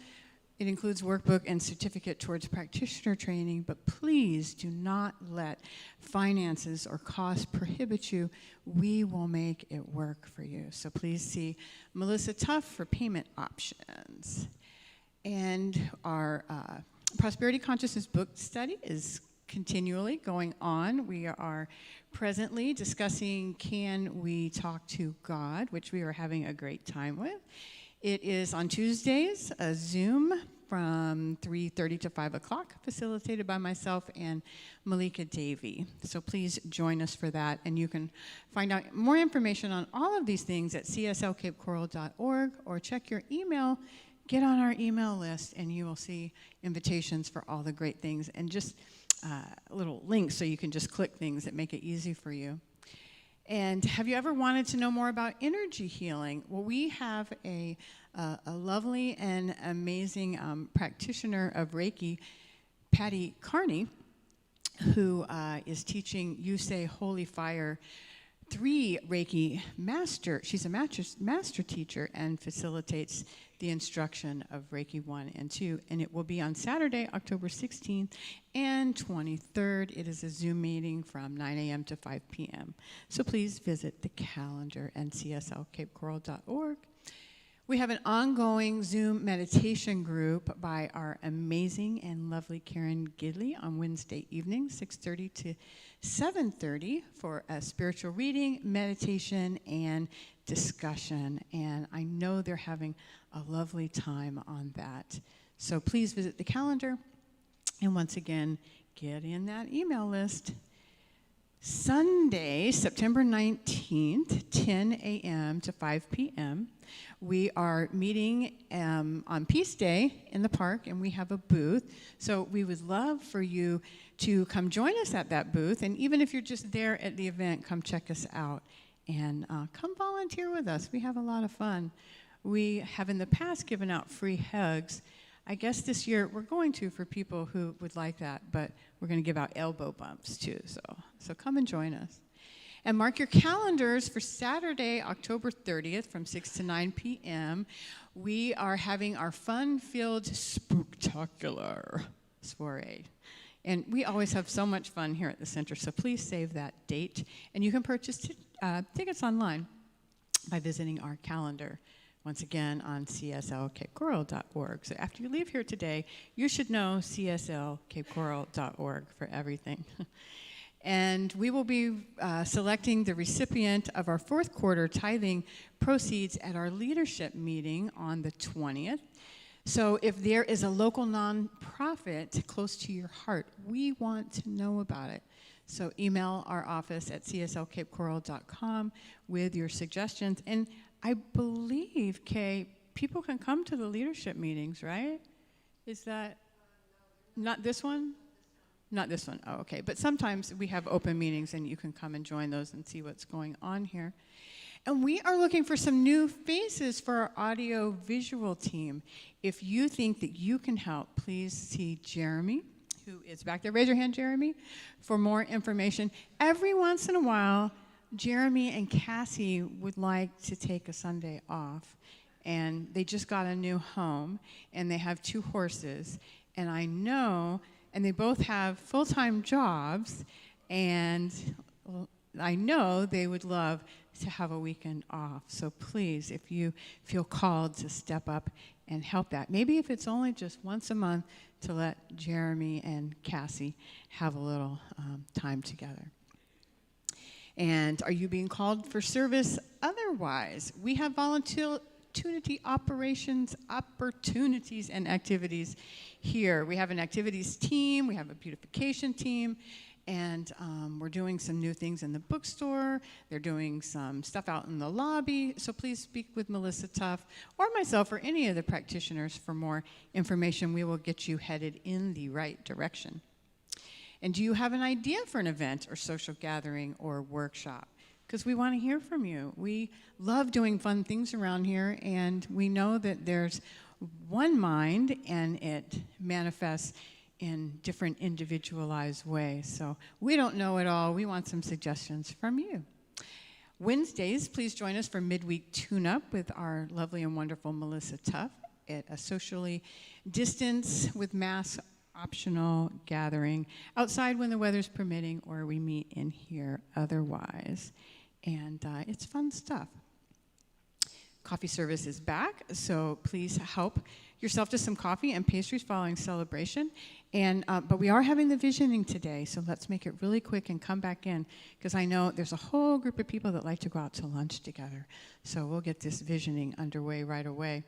It includes workbook and certificate towards practitioner training, but please do not let finances or cost prohibit you. We will make it work for you. So please see Melissa Tuff for payment options. And our Prosperity Consciousness book study is continually going on. We are presently discussing Can We Talk to God, which we are having a great time with. It is on Tuesdays, a Zoom from 3:30 to 5 o'clock, facilitated by myself and Malika Davey. So please join us for that, and you can find out more information on all of these things at cslcapecoral.org, or check your email. Get on our email list, and you will see invitations for all the great things, and just little links so you can just click things that make it easy for you. And have you ever wanted to know more about energy healing? Well, we have a lovely and amazing practitioner of Reiki, Patty Carney, who is teaching Yusei Holy Fire 3 Reiki Master. She's a master teacher and facilitates the instruction of Reiki 1 and 2. And it will be on Saturday, October 16th and 23rd. It is a Zoom meeting from 9 a.m. to 5 p.m. So please visit the calendar and cslcapecoral.org. We have an ongoing Zoom meditation group by our amazing and lovely Karen Gidley on Wednesday evening, 6:30 to 7:30, for a spiritual reading, meditation, and discussion. And I know they're having a lovely time on that. So please visit the calendar. And once again, get in that email list. Sunday, September 19th, 10 a.m. to 5 p.m., we are meeting on Peace Day in the park, and we have a booth. So we would love for you to come join us at that booth. And even if you're just there at the event, come check us out and come volunteer with us. We have a lot of fun. We have in the past given out free hugs. I guess this year we're going to, for people who would like that, but we're going to give out elbow bumps too. So come and join us. And mark your calendars for Saturday, October 30th from 6 to 9 p.m. We are having our fun-filled spooktacular soiree. And we always have so much fun here at the center, so please save that date. And you can purchase tickets online by visiting our calendar, once again, on cslcapecoral.org. So after you leave here today, you should know cslcapecoral.org for everything. And we will be selecting the recipient of our fourth quarter tithing proceeds at our leadership meeting on the 20th. So if there is a local nonprofit close to your heart, we want to know about it. So email our office at cslcapecoral.com with your suggestions. And I believe, Kay, people can come to the leadership meetings, right? Is that not this one? Not this one. Oh, okay. But sometimes we have open meetings, and you can come and join those and see what's going on here. And we are looking for some new faces for our audio-visual team. If you think that you can help, please see Jeremy, who is back there. Raise your hand, Jeremy, for more information. Every once in a while, Jeremy and Cassie would like to take a Sunday off, and they just got a new home, and they have 2 horses, and I know, and they both have full-time jobs, and I know they would love to have a weekend off. So please, if you feel called to step up and help that, maybe if it's only just once a month, to let Jeremy and Cassie have a little time together. And are you being called for service otherwise? We have opportunities and activities here. We have an activities team, we have a beautification team, and we're doing some new things in the bookstore. They're doing some stuff out in the lobby. So please speak with Melissa Tuff or myself or any of the practitioners for more information. We will get you headed in the right direction. And do you have an idea for an event or social gathering or workshop? Because we want to hear from you. We love doing fun things around here, and we know that there's one mind, and it manifests in different individualized ways. So we don't know it all. We want some suggestions from you. Wednesdays, please join us for midweek tune-up with our lovely and wonderful Melissa Tuff at a socially distanced with mask optional gathering outside when the weather's permitting, or we meet in here otherwise. And it's fun stuff. Coffee service is back, so please help yourself to some coffee and pastries following celebration. And but we are having the visioning today, so let's make it really quick and come back in, because I know there's a whole group of people that like to go out to lunch together. So we'll get this visioning underway right away.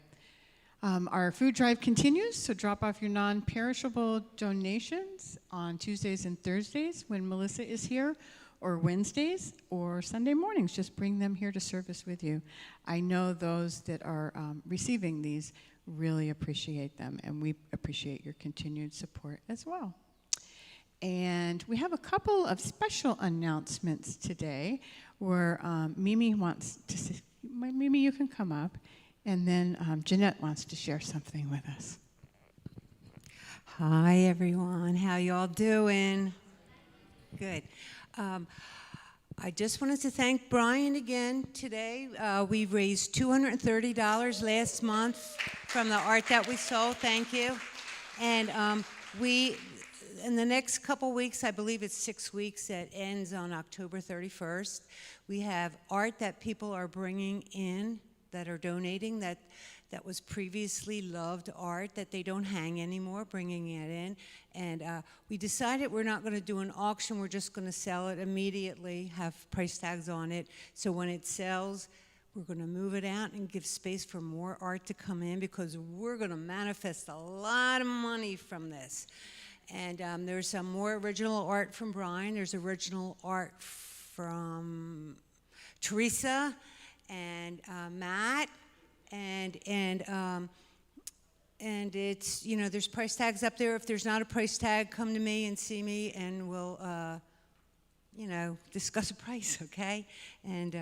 Our food drive continues, so drop off your non-perishable donations on Tuesdays and Thursdays when Melissa is here, or Wednesdays, or Sunday mornings. Just bring them here to service with you. I know those that are receiving these really appreciate them, and we appreciate your continued support as well. And we have a couple of special announcements today where Mimi wants to say, Mimi, you can come up. And then Jeanette wants to share something with us. Hi, everyone. How y'all doing? Good. I just wanted to thank Brian again today. We raised $230 last month from the art that we sold. Thank you. And in the next couple weeks, I believe it's 6 weeks, that ends on October 31st, we have art that people are bringing in that are donating that was previously loved art that they don't hang anymore, bringing it in. And we decided we're not going to do an auction. We're just going to sell it immediately, have price tags on it. So when it sells, we're going to move it out and give space for more art to come in, because we're going to manifest a lot of money from this. And there's some more original art from Brian. There's original art from Teresa and Matt, and it's, you know, there's price tags up there. If there's not a price tag, come to me and see me, and we'll, you know, discuss a price, okay? And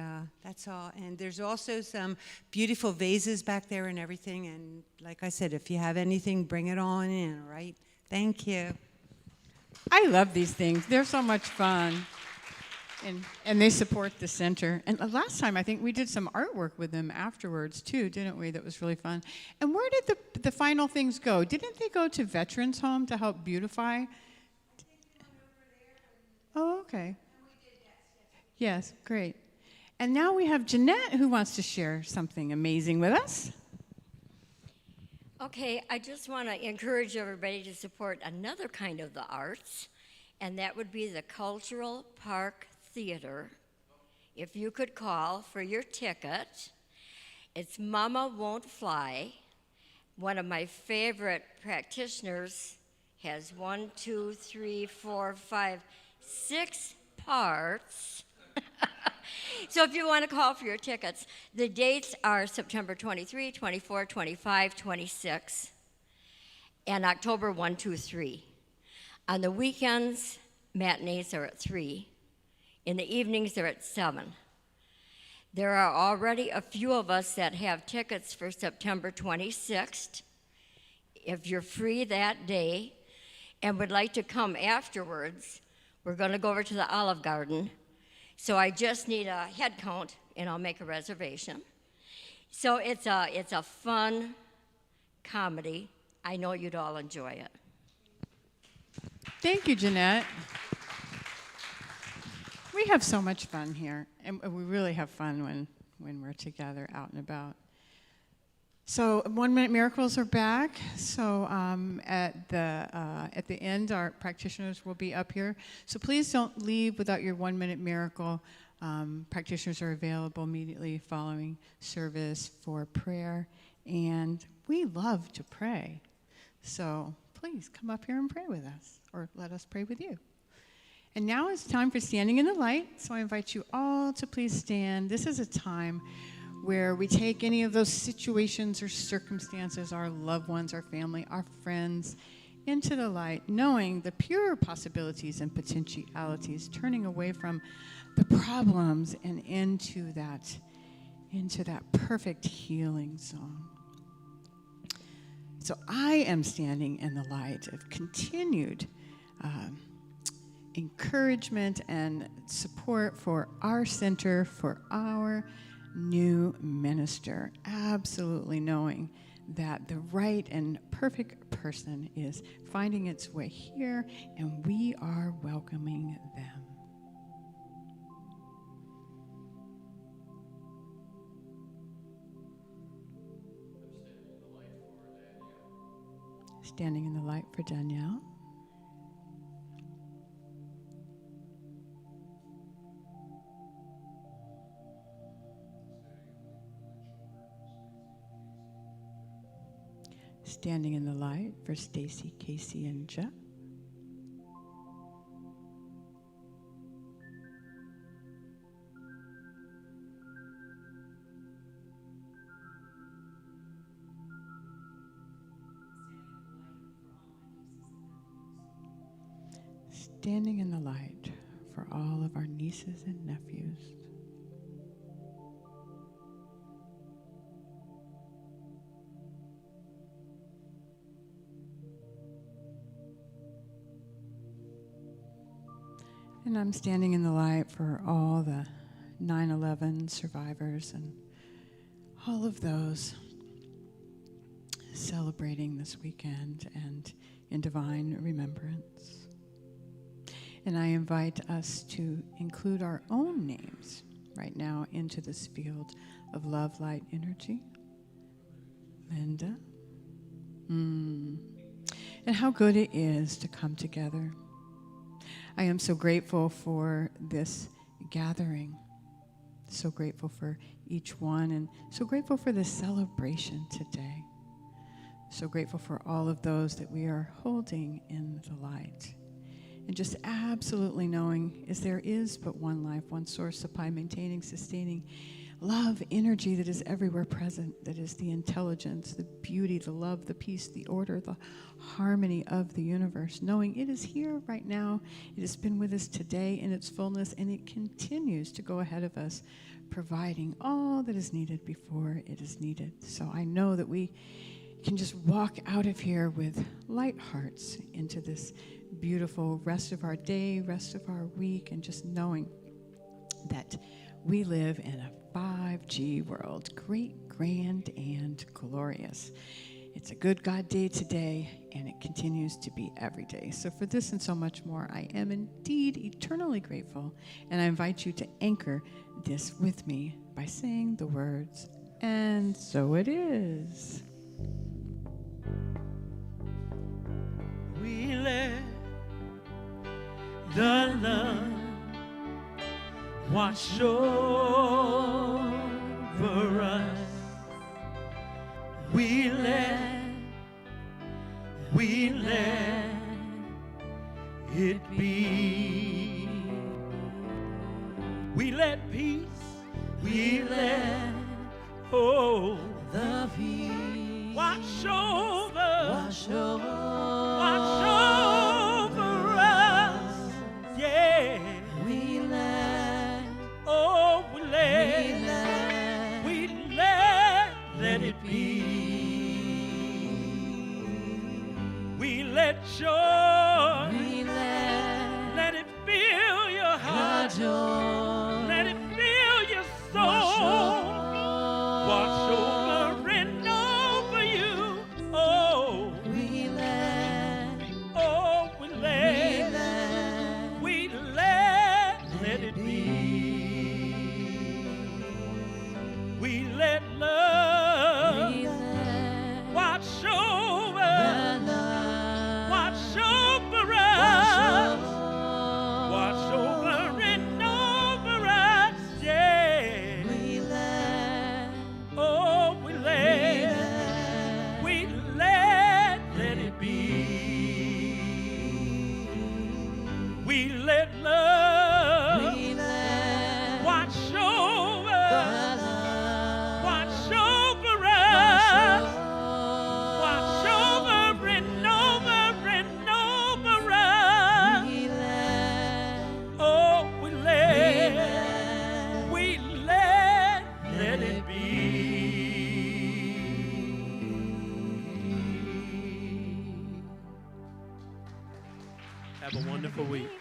that's all. And there's also some beautiful vases back there and everything. And like I said, if you have anything, bring it on in, all right? Thank you. I love these things. They're so much fun. And they support the center. And last time, I think we did some artwork with them afterwards, too, didn't we? That was really fun. And where did the final things go? Didn't they go to Veterans Home to help beautify? Oh, okay. Yes, great. And now we have Jeanette, who wants to share something amazing with us. Okay, I just want to encourage everybody to support another kind of the arts, and that would be the Cultural Park Theater. If you could call for your ticket, it's Mama Won't Fly. One of my favorite practitioners has 6 parts. So if you want to call for your tickets, the dates are September 23, 24, 25, 26, and October 1, 2, 3. On the weekends, matinees are at 3. In the evenings, they're at 7. There are already a few of us that have tickets for September 26th. If you're free that day and would like to come afterwards, we're going to go over to the Olive Garden. So I just need a head count, and I'll make a reservation. So it's a fun comedy. I know you'd all enjoy it. Thank you, Jeanette. We have so much fun here, and we really have fun when we're together out and about. So 1 Minute Miracles are back. So at the end, our practitioners will be up here. So please don't leave without your 1 Minute Miracle. Practitioners are available immediately following service for prayer, and we love to pray. So please come up here and pray with us, or let us pray with you. And now it's time for Standing in the Light, so I invite you all to please stand. This is a time where we take any of those situations or circumstances, our loved ones, our family, our friends, into the light, knowing the pure possibilities and potentialities, turning away from the problems and into that perfect healing zone. So I am standing in the light of continued encouragement and support for our center, for our new minister, absolutely knowing that the right and perfect person is finding its way here, and we are welcoming them. Standing in the light for Danielle. Standing in the light for Stacy, Casey, and Jeff. Standing in the light for all of our nieces and nephews. And I'm standing in the light for all the 9/11 survivors and all of those celebrating this weekend and in divine remembrance. And I invite us to include our own names right now into this field of love, light, energy. Linda. And how good it is to come together. I am so grateful for this gathering, so grateful for each one, and so grateful for this celebration today. So grateful for all of those that we are holding in the light. And just absolutely knowing is there is but one life, one source, supply, maintaining, sustaining love, energy that is everywhere present, that is the intelligence, the beauty, the love, the peace, the order, the harmony of the universe, knowing it is here right now. It has been with us today in its fullness, and it continues to go ahead of us, providing all that is needed before it is needed. So I know that we can just walk out of here with light hearts into this beautiful rest of our day, rest of our week, and just knowing that we live in a 5G world, great, grand, and glorious. It's a good God day today, and it continues to be every day. So for this and so much more, I am indeed eternally grateful, and I invite you to anchor this with me by saying the words, and so it is. We let the love wash over us. We let it be. We let peace, we let the peace wash over us. Yeah, we let wonderful week.